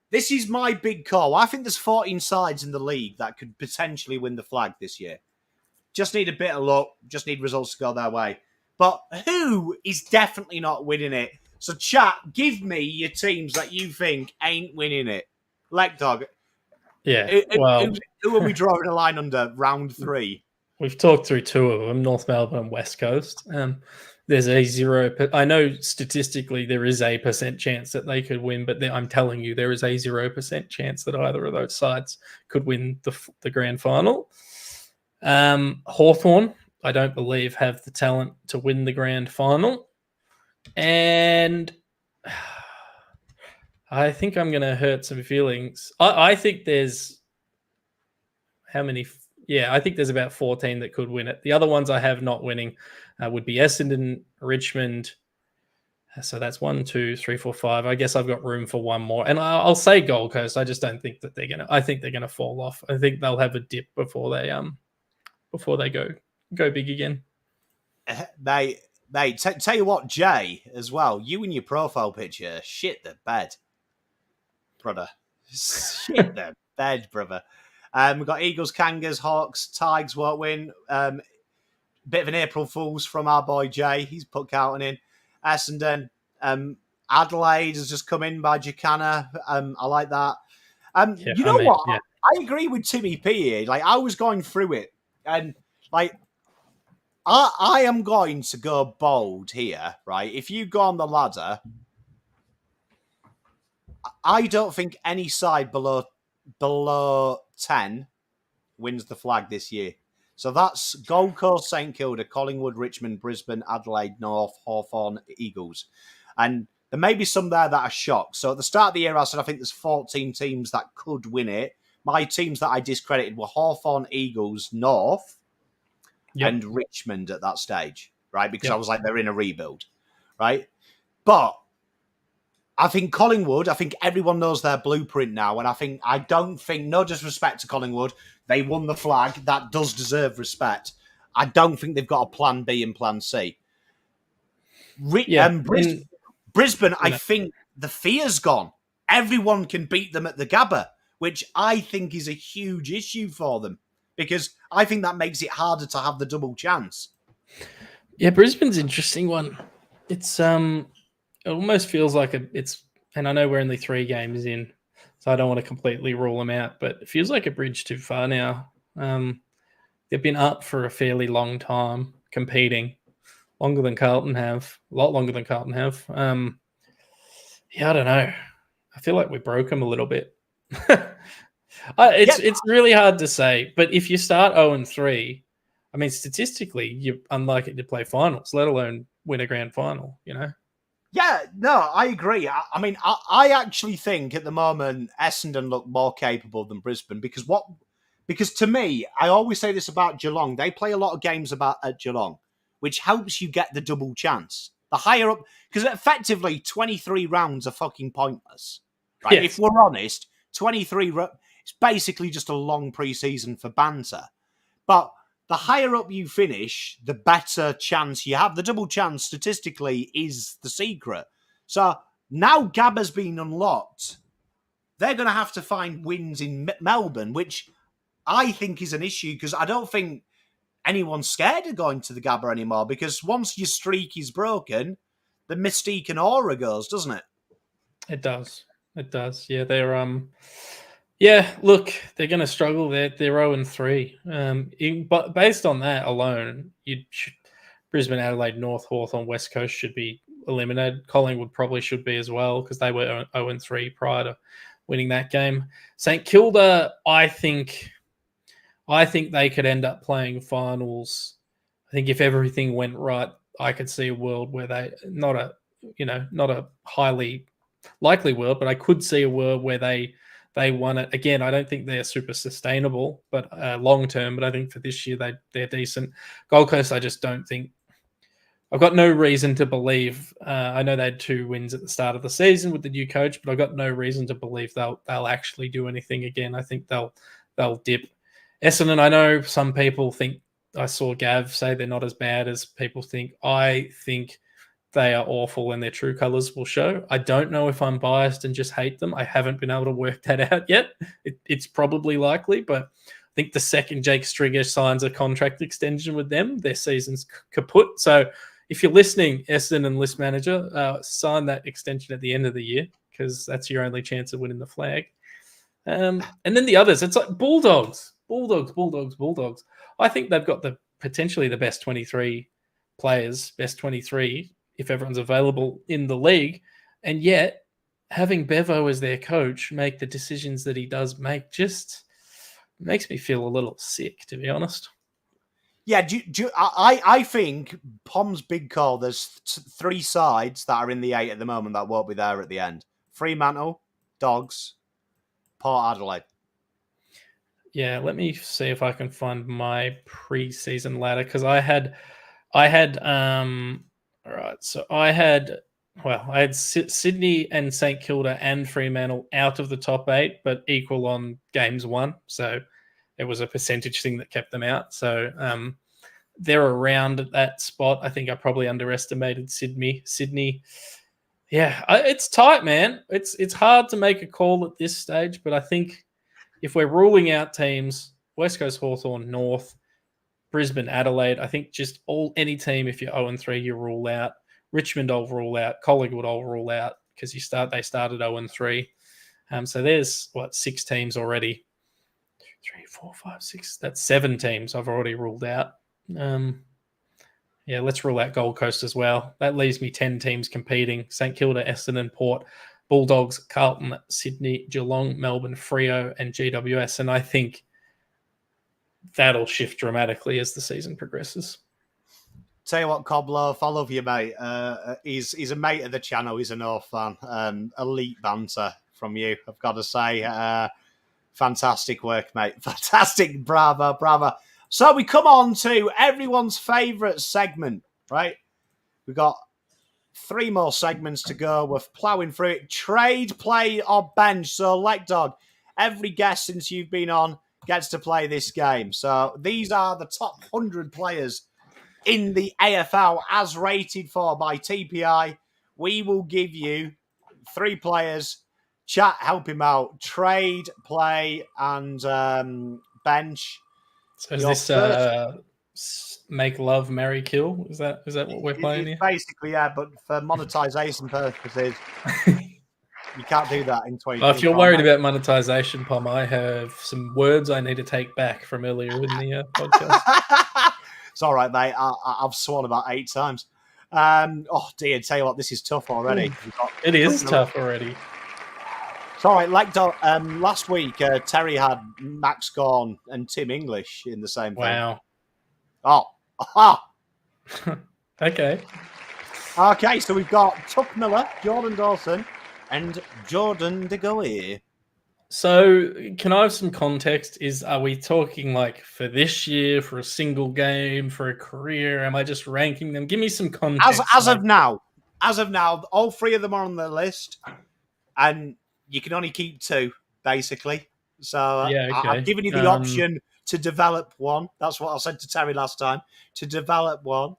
S1: this is my big call. I think there's 14 sides in the league that could potentially win the flag this year. Just need a bit of luck. Just need results to go their way. But who is definitely not winning it? So chat, give me your teams that you think ain't winning it. Lekdog.
S2: Yeah.
S1: Who are we drawing a line under round 3?
S2: We've talked through 2 of them, North Melbourne and West Coast. There's a 0%. I know statistically there is a % chance that they could win, but I'm telling you there is a 0% chance that either of those sides could win the grand final. Hawthorn, I don't believe, have the talent to win the grand final. And I think I'm going to hurt some feelings. I think there's how many? Yeah, I think there's about 14 that could win it. The other ones I have not winning would be Essendon, Richmond. So that's 1, 2, 3, 4, 5. I guess I've got room for one more. And I'll say Gold Coast. I just don't think that they're going to. I think they're going to fall off. I think they'll have a dip before they go big again.
S1: Mate, tell you what, Jay, as well, you and your profile picture, shit the bed, brother. Shit the bed, brother. We've got Eagles, Kangas, Hawks, Tigers won't win. Bit of an April Fool's from our boy Jay. He's put Carlton in. Essendon. Adelaide has just come in by Jacana. I like that. You know what? Yeah. I agree with Timmy P here. Like, I was going through it, and like, I am going to go bold here, right? If you go on the ladder, I don't think any side below 10 wins the flag this year. So that's Gold Coast, St Kilda, Collingwood, Richmond, Brisbane, Adelaide, North, Hawthorn, Eagles. And there may be some there that are shocked. So at the start of the year, I said I think there's 14 teams that could win it. My teams that I discredited were Hawthorn, Eagles, North, and Richmond at that stage, right? Because I was like, they're in a rebuild, right? But I think Collingwood, I think everyone knows their blueprint now. And I don't think, no disrespect to Collingwood, they won the flag. That does deserve respect. I don't think they've got a plan B and plan C. Brisbane, I think the fear's gone. Everyone can beat them at the Gabba, which I think is a huge issue for them because I think that makes it harder to have the double chance.
S2: Yeah, Brisbane's an interesting one. It's it almost feels like and I know we're only 3 games in, so I don't want to completely rule them out, but it feels like a bridge too far now. They've been up for a fairly long time, competing, longer than Carlton have, a lot longer than Carlton have. I don't know. I feel like we broke them a little bit. It's really hard to say, but if you start 0-3, I mean, statistically, you're unlikely to play finals, let alone win a grand final, you know?
S1: Yeah, no, I agree. I memean, I actually think at the moment Essendon look more capable than Brisbane because to me, I always say this about Geelong. They play a lot of games at Geelong, which helps you get the double chance. The higher up, because effectively 23 rounds are fucking pointless, right? Yes. If we're honest, 23, it's basically just a long pre-season for banter. But the higher up you finish, the better chance you have. The double chance, statistically, is the secret. So now Gabba's been unlocked. They're going to have to find wins in Melbourne, which I think is an issue because I don't think anyone's scared of going to the Gabba anymore because once your streak is broken, the mystique and aura goes, doesn't it?
S2: It does. It does. Yeah, they're... Yeah, look, they're going to struggle. They're 0-3. But based on that alone, Brisbane, Adelaide, North, Hawthorn, West Coast should be eliminated. Collingwood probably should be as well because they were 0-3 prior to winning that game. St Kilda, I think they could end up playing finals. I think if everything went right, I could see a world where they not a highly likely world, but I could see a world where they They won it again. I don't think they're super sustainable, but long term. But I think for this year they're decent. Gold Coast, I just don't think. I've got no reason to believe. I know they had 2 wins at the start of the season with the new coach, but I've got no reason to believe they'll actually do anything again. I think they'll dip. Essendon, I know some people think. I saw Gav say they're not as bad as people think. I think they are awful and their true colours will show. I don't know if I'm biased and just hate them. I haven't been able to work that out yet. It's probably likely, but I think the second Jake Stringer signs a contract extension with them, their season's kaput. So if you're listening, Essendon list manager, sign that extension at the end of the year because that's your only chance of winning the flag. And then the others, it's like Bulldogs. I think they've got potentially the best 23 players, best 23 if everyone's available in the league. And yet, having Bevo as their coach make the decisions that he does make just makes me feel a little sick, to be honest.
S1: Yeah, I think Pom's big call, there's 3 sides that are in the 8 at the moment that won't be there at the end. Fremantle, Dogs, Port Adelaide.
S2: Yeah, let me see if I can find my pre-season ladder because I had Sydney and St Kilda and Fremantle out of the top 8, but equal on games won. So it was a percentage thing that kept them out. So they're around at that spot. I think I probably underestimated Sydney. Yeah, it's tight, man. It's hard to make a call at this stage, but I think if we're ruling out teams, West Coast Hawthorn, North, Brisbane, Adelaide, I think just any team, if you're 0-3, you rule out. Richmond, I'll rule out. Collingwood, I'll rule out because they started 0-3. So there's 6 teams already. 2, 3, 4, 5, 6. That's 7 teams I've already ruled out. Yeah, let's rule out Gold Coast as well. That leaves me 10 teams competing. St Kilda, Essendon, Port, Bulldogs, Carlton, Sydney, Geelong, Melbourne, Freo, and GWS. And I think that'll shift dramatically as the season progresses.
S1: Tell you what, Cob Loaf, I love you, mate. He's a mate of the channel. He's an North fan. Elite banter from you, I've got to say. Fantastic work, mate. Fantastic. Bravo. So we come on to everyone's favourite segment, right? We've got 3 more segments to go. We're ploughing through it. Trade, play, or bench. So, Lekdog, every guest since you've been on gets to play this game. So these are the top 100 players in the AFL as rated for by TPI. We will give you 3 players. Chat, help him out. Trade, play, and bench.
S2: So is this make love, marry, kill? Is that what we're playing here?
S1: Basically, yeah, but for monetization purposes, you can't do that in 20.
S2: If you're worried about monetization, Pom, I have some words I need to take back from earlier in the podcast.
S1: It's all right, mate. I've sworn about 8 times. Oh, dear. Tell you what, this is tough already.
S2: It is tough already.
S1: It's all right. Last week, Terry had Max Gawn and Tim English in the same thing.
S2: Wow.
S1: Oh.
S2: Okay.
S1: Okay, so we've got Tuck Miller, Jordan Dawson, and Jordan De Goey.
S2: So, can I have some context? Are we talking like for this year, for a single game, for a career? Am I just ranking them? Give me some context.
S1: As of now, all 3 of them are on the list, and you can only keep 2, basically. So
S2: yeah, okay.
S1: I've given you the option to develop one. That's what I said to Terry last time. To develop one,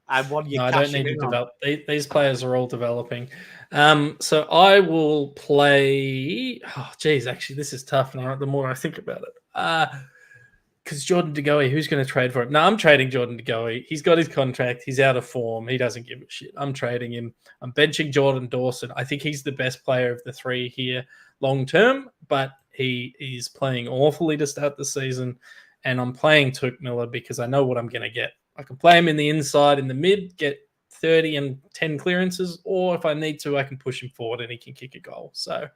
S1: and one you. No, I don't need to develop.
S2: These players are all developing. So I will play. Oh, geez, actually, this is tough now. The more I think about it, because Jordan De Goey, who's going to trade for him? No, I'm trading Jordan De Goey. He's got his contract. He's out of form. He doesn't give a shit. I'm trading him. I'm benching Jordan Dawson. I think he's the best player of the 3 here long term, but he is playing awfully to start the season. And I'm playing Tuck Miller because I know what I'm going to get. I can play him in the inside, in the mid, get 30 and 10 clearances, or if I need to, I can push him forward and he can kick a goal. So,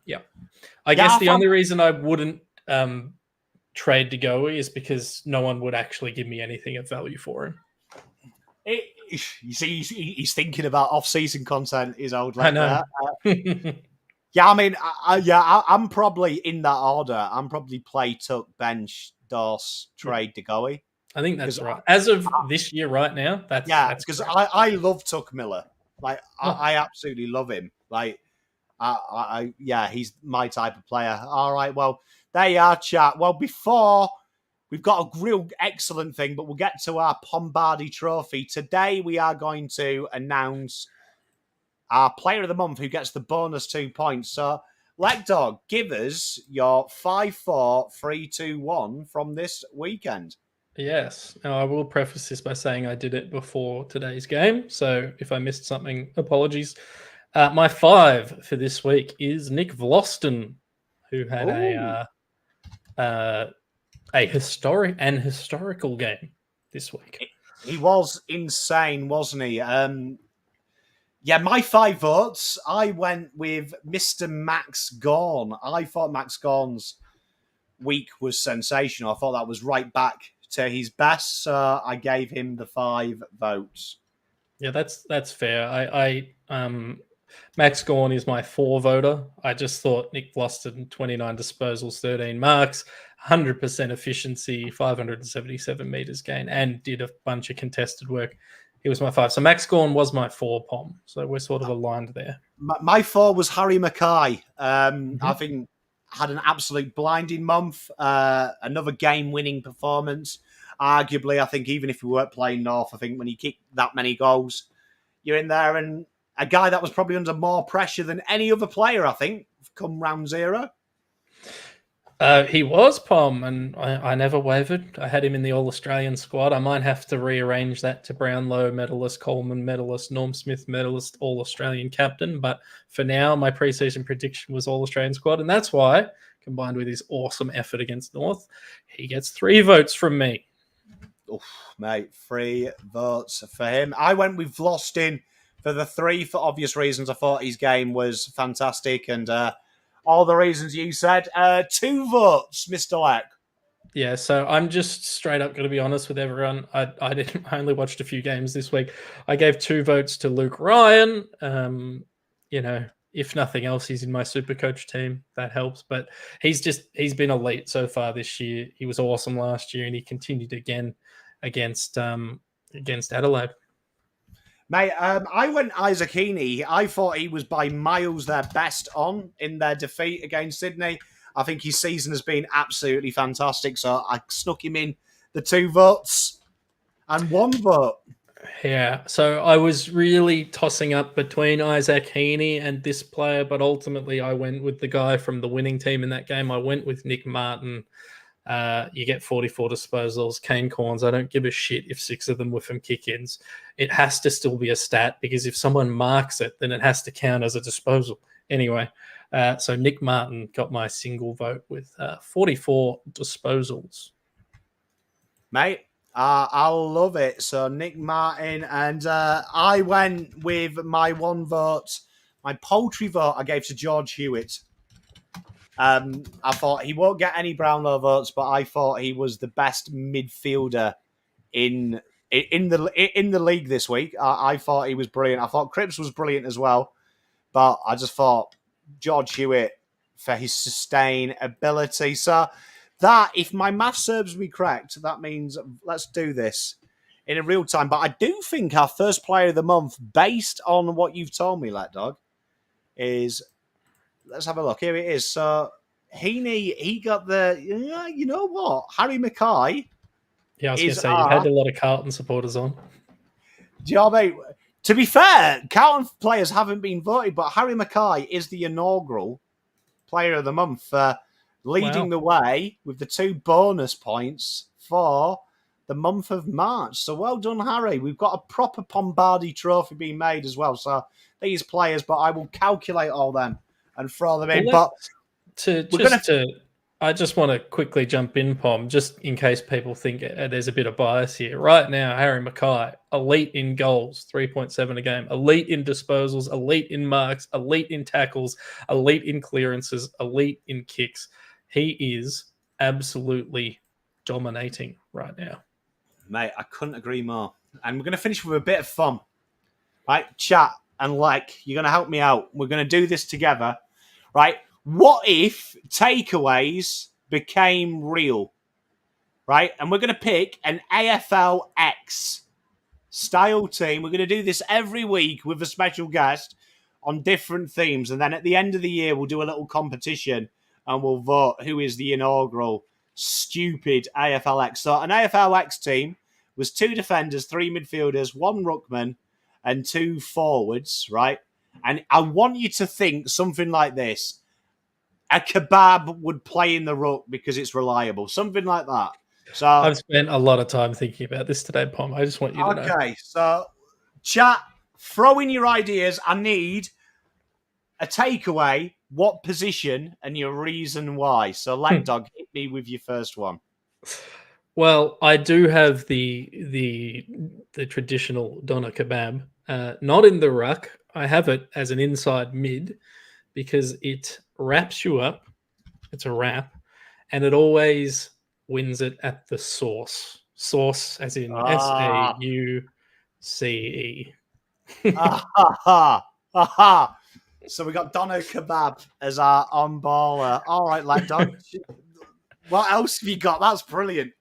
S2: yeah. I guess the only reason I wouldn't trade De Goey is because no one would actually give me anything of value for him.
S1: You see, he's thinking about off-season content, his old
S2: I know.
S1: Yeah, I mean, I'm probably in that order. I'm probably play, tuck, bench, Dorse, trade, Degoe.
S2: I think that's right. As of this year, right now, that's
S1: because I love Tuck Miller. Like, I absolutely love him. Like, he's my type of player. All right, well, there you are, chat. Well, before we've got a real excellent thing, but we'll get to our Pombardi Trophy. Today, we are going to announce our Player of the Month who gets the bonus 2 points. So, Lekdog, give us your 5-4, 3, 2, 1 from this weekend.
S2: Yes. Now, I will preface this by saying I did it before today's game. So if I missed something, apologies. My 5 for this week is Nick Vlosten, who had a historical game this week.
S1: He was insane, wasn't he? Yeah, my 5 votes, I went with Mr. Max Gawn. I thought Max Gawn's week was sensational. I thought that was right back to his best, so I gave him the 5 votes.
S2: Yeah, that's fair. I Max Gawn is my 4 voter. I just thought Nick Vlosten, 29 disposals, 13 marks, 100% efficiency, 577 meters gain, and did a bunch of contested work. He was my 5. So Max Gawn was my 4, Pom. So we're sort of aligned there.
S1: My 4 was Harry Mackay. I think had an absolute blinding month. Another game-winning performance. Arguably, I think even if we weren't playing North, I think when you kick that many goals, you're in there. And a guy that was probably under more pressure than any other player, I think, come round 0.
S2: He was, Pom, and I never wavered. I had him in the All-Australian squad. I might have to rearrange that to Brownlow medalist, Coleman medalist, Norm Smith medalist, All-Australian captain. But for now, my preseason prediction was All-Australian squad, and that's why, combined with his awesome effort against North, he gets 3 votes from me.
S1: Oof, mate, 3 votes for him. I went with Vlosten for the 3 for obvious reasons. I thought his game was fantastic, and all the reasons you said. 2 votes, Mr. Leck.
S2: Yeah, so I'm just straight up going to be honest with everyone. I only watched a few games this week. I gave 2 votes to Luke Ryan. If nothing else, he's in my super coach team. That helps. But he's been elite so far this year. He was awesome last year, and he continued again against Adelaide.
S1: Mate, I went Isaac Heaney. I thought he was by miles their best on in their defeat against Sydney. I think his season has been absolutely fantastic. So I snuck him in the 2 votes and 1 vote.
S2: Yeah, so I was really tossing up between Isaac Heaney and this player, but ultimately I went with the guy from the winning team in that game. I went with Nick Martin. You get 44 disposals, Kane Corns. I don't give a shit if 6 of them were from kick-ins. It has to still be a stat because if someone marks it, then it has to count as a disposal. Anyway, so Nick Martin got my single vote with 44 disposals.
S1: Mate, I love it. So Nick Martin, and I went with my 1 vote, my poultry vote I gave to George Hewitt. I thought he won't get any Brownlow votes, but I thought he was the best midfielder in the league this week. I thought he was brilliant. I thought Cripps was brilliant as well, but I just thought George Hewitt for his sustain ability. So that, if my math serves me correct, that means let's do this in a real time. But I do think our first player of the month, based on what you've told me, Lekdog, is... Let's have a look. Here it is. So, Heaney, he got the... you know what? Harry Mackay...
S2: Yeah, I was going to say, you've had a lot of Carlton supporters on.
S1: Do you know what I mean? To be fair, Carlton players haven't been voted, but Harry Mackay is the inaugural player of the month, leading the way with the 2 bonus points for the month of March. So well done, Harry. We've got a proper Pombardi trophy being made as well. So these players, but I will calculate all them and throw them in. But
S2: I just want to quickly jump in, Pom, just in case people think there's a bit of bias here. Right now, Harry Mackay, elite in goals, 3.7 a game, elite in disposals, elite in marks, elite in tackles, elite in clearances, elite in kicks. He is absolutely dominating right now.
S1: Mate, I couldn't agree more. And we're going to finish with a bit of fun. Right, chat and you're going to help me out. We're going to do this together. right? What if takeaways became real, right? And we're going to pick an AFL X style team. We're going to do this every week with a special guest on different themes. And then at the end of the year, we'll do a little competition and we'll vote who is the inaugural stupid AFL X. So an AFL X team was 2 defenders, 3 midfielders, 1 ruckman, and 2 forwards, right? And I want you to think something like this. A kebab would play in the ruck because it's reliable. Something like that. So
S2: I've spent a lot of time thinking about this today, Pom. I just want you to know.
S1: Okay, so chat, throw in your ideas. I need a takeaway, what position, and your reason why. So Lekdog, hit me with your first one.
S2: Well, I do have the traditional doner kebab, not in the ruck. I have it as an inside mid because it wraps you up. It's a wrap, and it always wins it at the source. Source as in SAUCE.
S1: So we got doner kebab as our on-baller. All right, Lekdog. What else have you got? That's brilliant.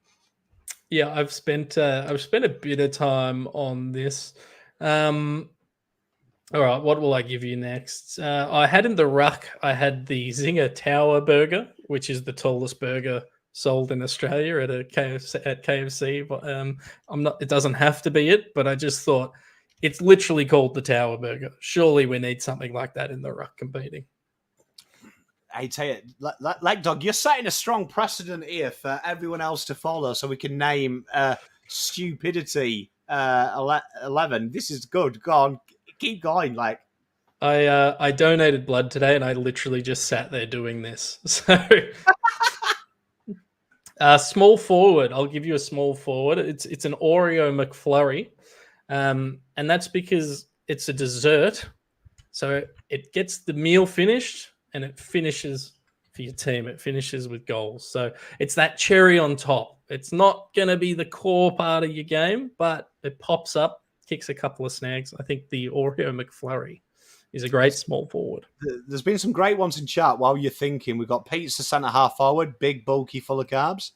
S2: Yeah, I've spent a bit of time on this. All right, what will I give you next? I had in the ruck, I had the Zinger Tower burger, which is the tallest burger sold in Australia at KFC. But I'm not. It doesn't have to be it, but I just thought it's literally called the Tower burger. Surely we need something like that in the ruck competing.
S1: I tell you, Lekdog, you're setting a strong precedent here for everyone else to follow, so we can name Stupidity 11. This is good. Go on, keep going. Like,
S2: I donated blood today, and I literally just sat there doing this. So, small forward. I'll give you a small forward. It's an Oreo McFlurry, and that's because it's a dessert. So it gets the meal finished. And it finishes for your team. It finishes with goals. So it's that cherry on top. It's not going to be the core part of your game, but it pops up, kicks a couple of snags. I think the Oreo McFlurry is a great small forward.
S1: There's been some great ones in chat while you're thinking. We've got pizza centre half forward, big, bulky, full of carbs.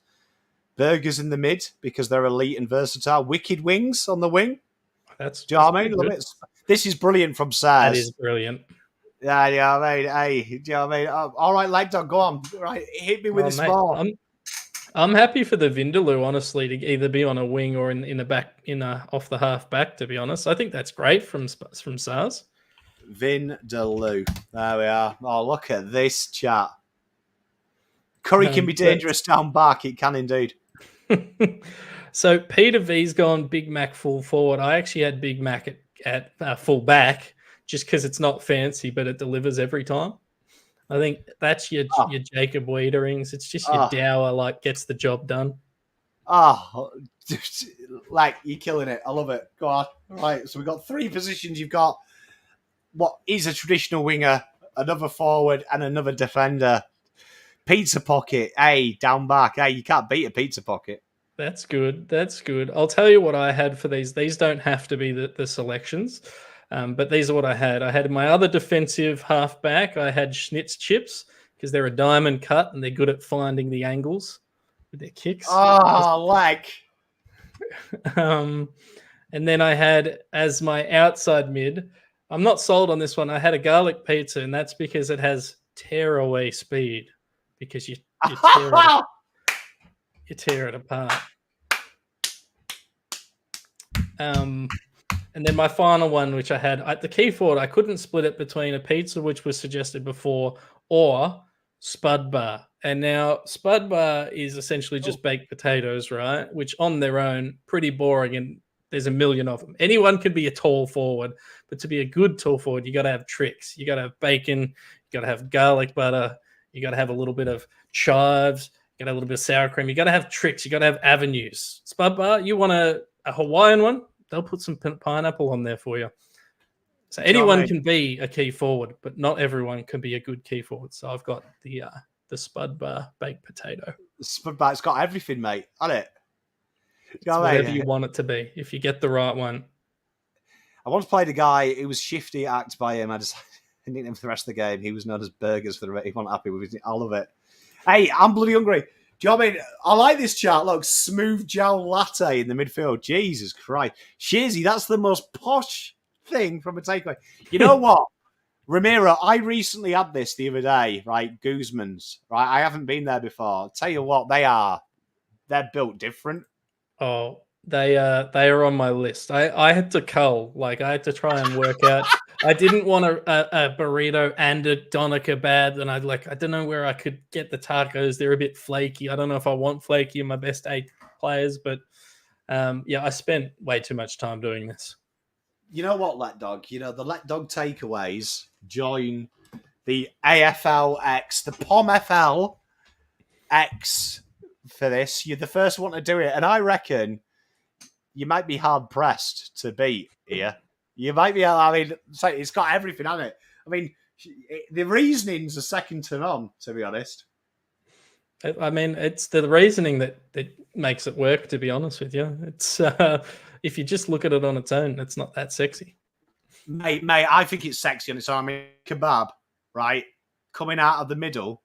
S1: Burgers in the mid because they're elite and versatile. Wicked wings on the wing. Do you know what I mean? This is brilliant from Saz.
S2: That is brilliant.
S1: Yeah, you know what I mean? Hey, do you know what I mean? All right, Lekdog, go on. Right, hit me with a small.
S2: I'm happy for the Vindaloo, honestly, to either be on a wing or in the back, off the half back. To be honest, I think that's great from Saz.
S1: Vindaloo. There we are. Oh, look at this chat. Curry can be dangerous down back. It can indeed.
S2: So Peter V's gone Big Mac full forward. I actually had Big Mac at full back. Just because it's not fancy, but it delivers every time. I think that's your Jacob Wiederings. It's just your dower, gets the job done.
S1: You're killing it. I love it. Go on. Right, so we've got 3 positions. You've got what is a traditional winger, another forward, and another defender. Pizza pocket, down back. You can't beat a pizza pocket.
S2: That's good. I'll tell you what I had for these. These don't have to be the selections. But these are what I had. I had my other defensive halfback. I had Schnitz chips because they're a diamond cut and they're good at finding the angles with their kicks. And then I had as my outside mid. I'm not sold on this one. I had a garlic pizza, and that's because it has tearaway speed because you tear it apart. And then my final one, which I had at the key forward, I couldn't split it between a pizza, which was suggested before, or Spud Bar. And now Spud Bar is essentially just baked potatoes, right? Which on their own, pretty boring, and there's a million of them. Anyone can be a tall forward, but to be a good tall forward, you got to have tricks. You got to have bacon, you got to have garlic butter, you got to have a little bit of chives, you got to have a little bit of sour cream. You got to have tricks. You got to have avenues. Spud Bar, you want a Hawaiian one? They'll put some pineapple on there for you. So anyone can be a key forward, but not everyone can be a good key forward. So I've got the Spud Bar baked potato.
S1: The Spud Bar, it's got everything, mate. On it.
S2: Whatever you want it to be, if you get the right one.
S1: I once played a guy who was shifty act by him. I nickname for the rest of the game. He was known as Burgers for the rest. He wasn't happy with it. I love it. Hey, I'm bloody hungry. Do you know what I mean? I like this chart. Look, smooth gel latte in the midfield. Jesus Christ. Shizzy, that's the most posh thing from a takeaway. You know what? Ramiro, I recently had this the other day, right? Guzman's, right? I haven't been there before. I'll tell you what, they're built different.
S2: Oh, they are on my list. I had to cull, like I had to try and work out. I didn't want a burrito and a doner kebab, and I don't know where I could get the tacos. They're a bit flaky. I don't know if I want flaky in my best 8 players, but I spent way too much time doing this.
S1: You know what, Lekdog? You know, the Lekdog takeaways join the AFL X, the POM X for this. You're the first one to do it, and I reckon you might be hard pressed to beat here. You might be. I mean, it's got everything, hasn't it? I mean, the reasonings are second to none, to be honest.
S2: I mean, it's the reasoning that makes it work. To be honest with you, it's if you just look at it on its own, it's not that sexy.
S1: Mate, I think it's sexy on its own. I mean, kebab, right, coming out of the middle,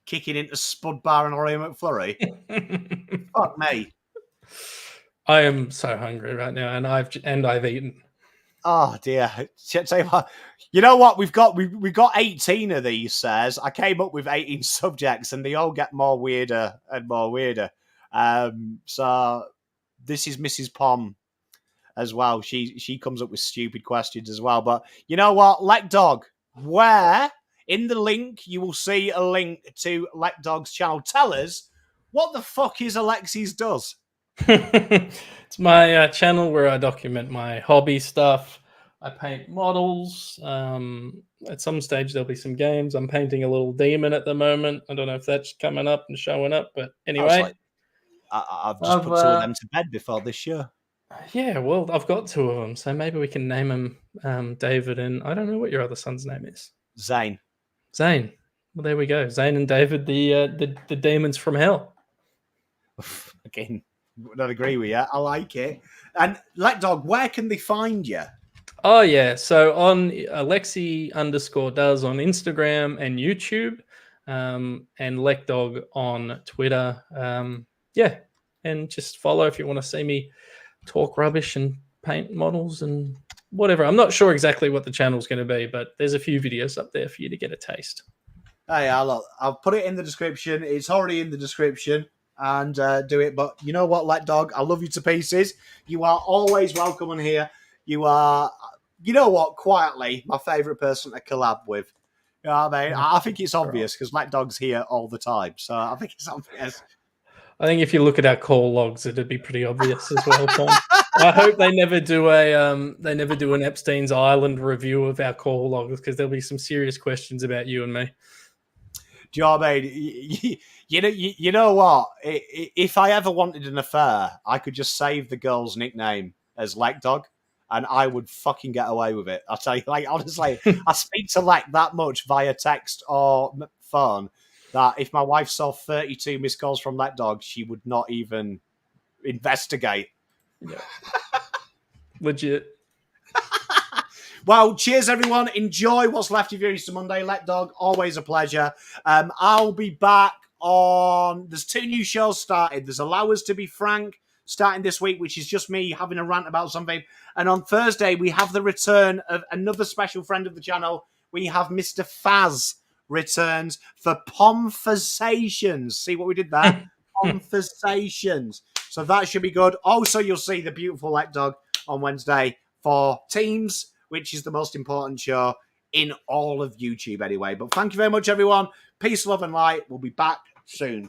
S1: kicking into Spud Bar and Oreo McFlurry. Fuck me.
S2: I am so hungry right now, and I've eaten.
S1: Oh dear! You know what? We've got 18 of these. Says I came up with 18 subjects, and they all get more weirder and more weirder. So this is Mrs. Pom as well. She comes up with stupid questions as well. But you know what, Lekdog? Where in the link you will see a link to Lekdog's channel. Tell us what the fuck is Alexie's does.
S2: It's my channel where I document my hobby stuff. I paint models. At some stage, there'll be some games. I'm painting a little demon at the moment. I don't know if that's coming up and showing up, but anyway.
S1: I've just put 2 of them to bed before this show.
S2: Yeah, well, I've got 2 of them, so maybe we can name them David and I don't know what your other son's name is.
S1: Zane.
S2: Well, there we go. Zane and David, the demons from hell.
S1: Again. Don't agree with you. I like it. And Lekdog, where can they find you?
S2: Oh yeah, so on Alexie _does on Instagram and YouTube, and Lekdog on Twitter. And just follow if you want to see me talk rubbish and paint models and whatever. I'm not sure exactly what the channel's going to be, but there's a few videos up there for you to get a taste.
S1: Hey, I'll put it in the description. It's already in the description. And do it. But you know what, Lekdog? I love you to pieces. You are always welcome on here. You are, you know what, quietly, my favourite person to collab with. You know what I mean? I think it's obvious because Lekdog's here all the time. So I think it's obvious.
S2: I think if you look at our call logs, it'd be pretty obvious as well, Tom. I hope they never do an Epstein's Island review of our call logs because there'll be some serious questions about you and me.
S1: Do you know what I mean? You know what? If I ever wanted an affair, I could just save the girl's nickname as Lekdog, and I would fucking get away with it. I'll tell you, like, honestly, I speak to Lek that much via text or phone that if my wife saw 32 missed calls from Lekdog, she would not even investigate.
S2: Yeah. Legit.
S1: Well, cheers, everyone. Enjoy what's left of your Easter Monday. Lekdog, always a pleasure. I'll be back on... There's 2 new shows started. There's Allow Us to Be Frank starting this week, which is just me having a rant about something. And on Thursday, we have the return of another special friend of the channel. We have Mr. Faz returns for Pomfasations. See what we did there? Pomfasations. So that should be good. Also, you'll see the beautiful Lekdog on Wednesday for Teams, which is the most important show in all of YouTube anyway. But thank you very much, everyone. Peace, love, and light. We'll be back soon.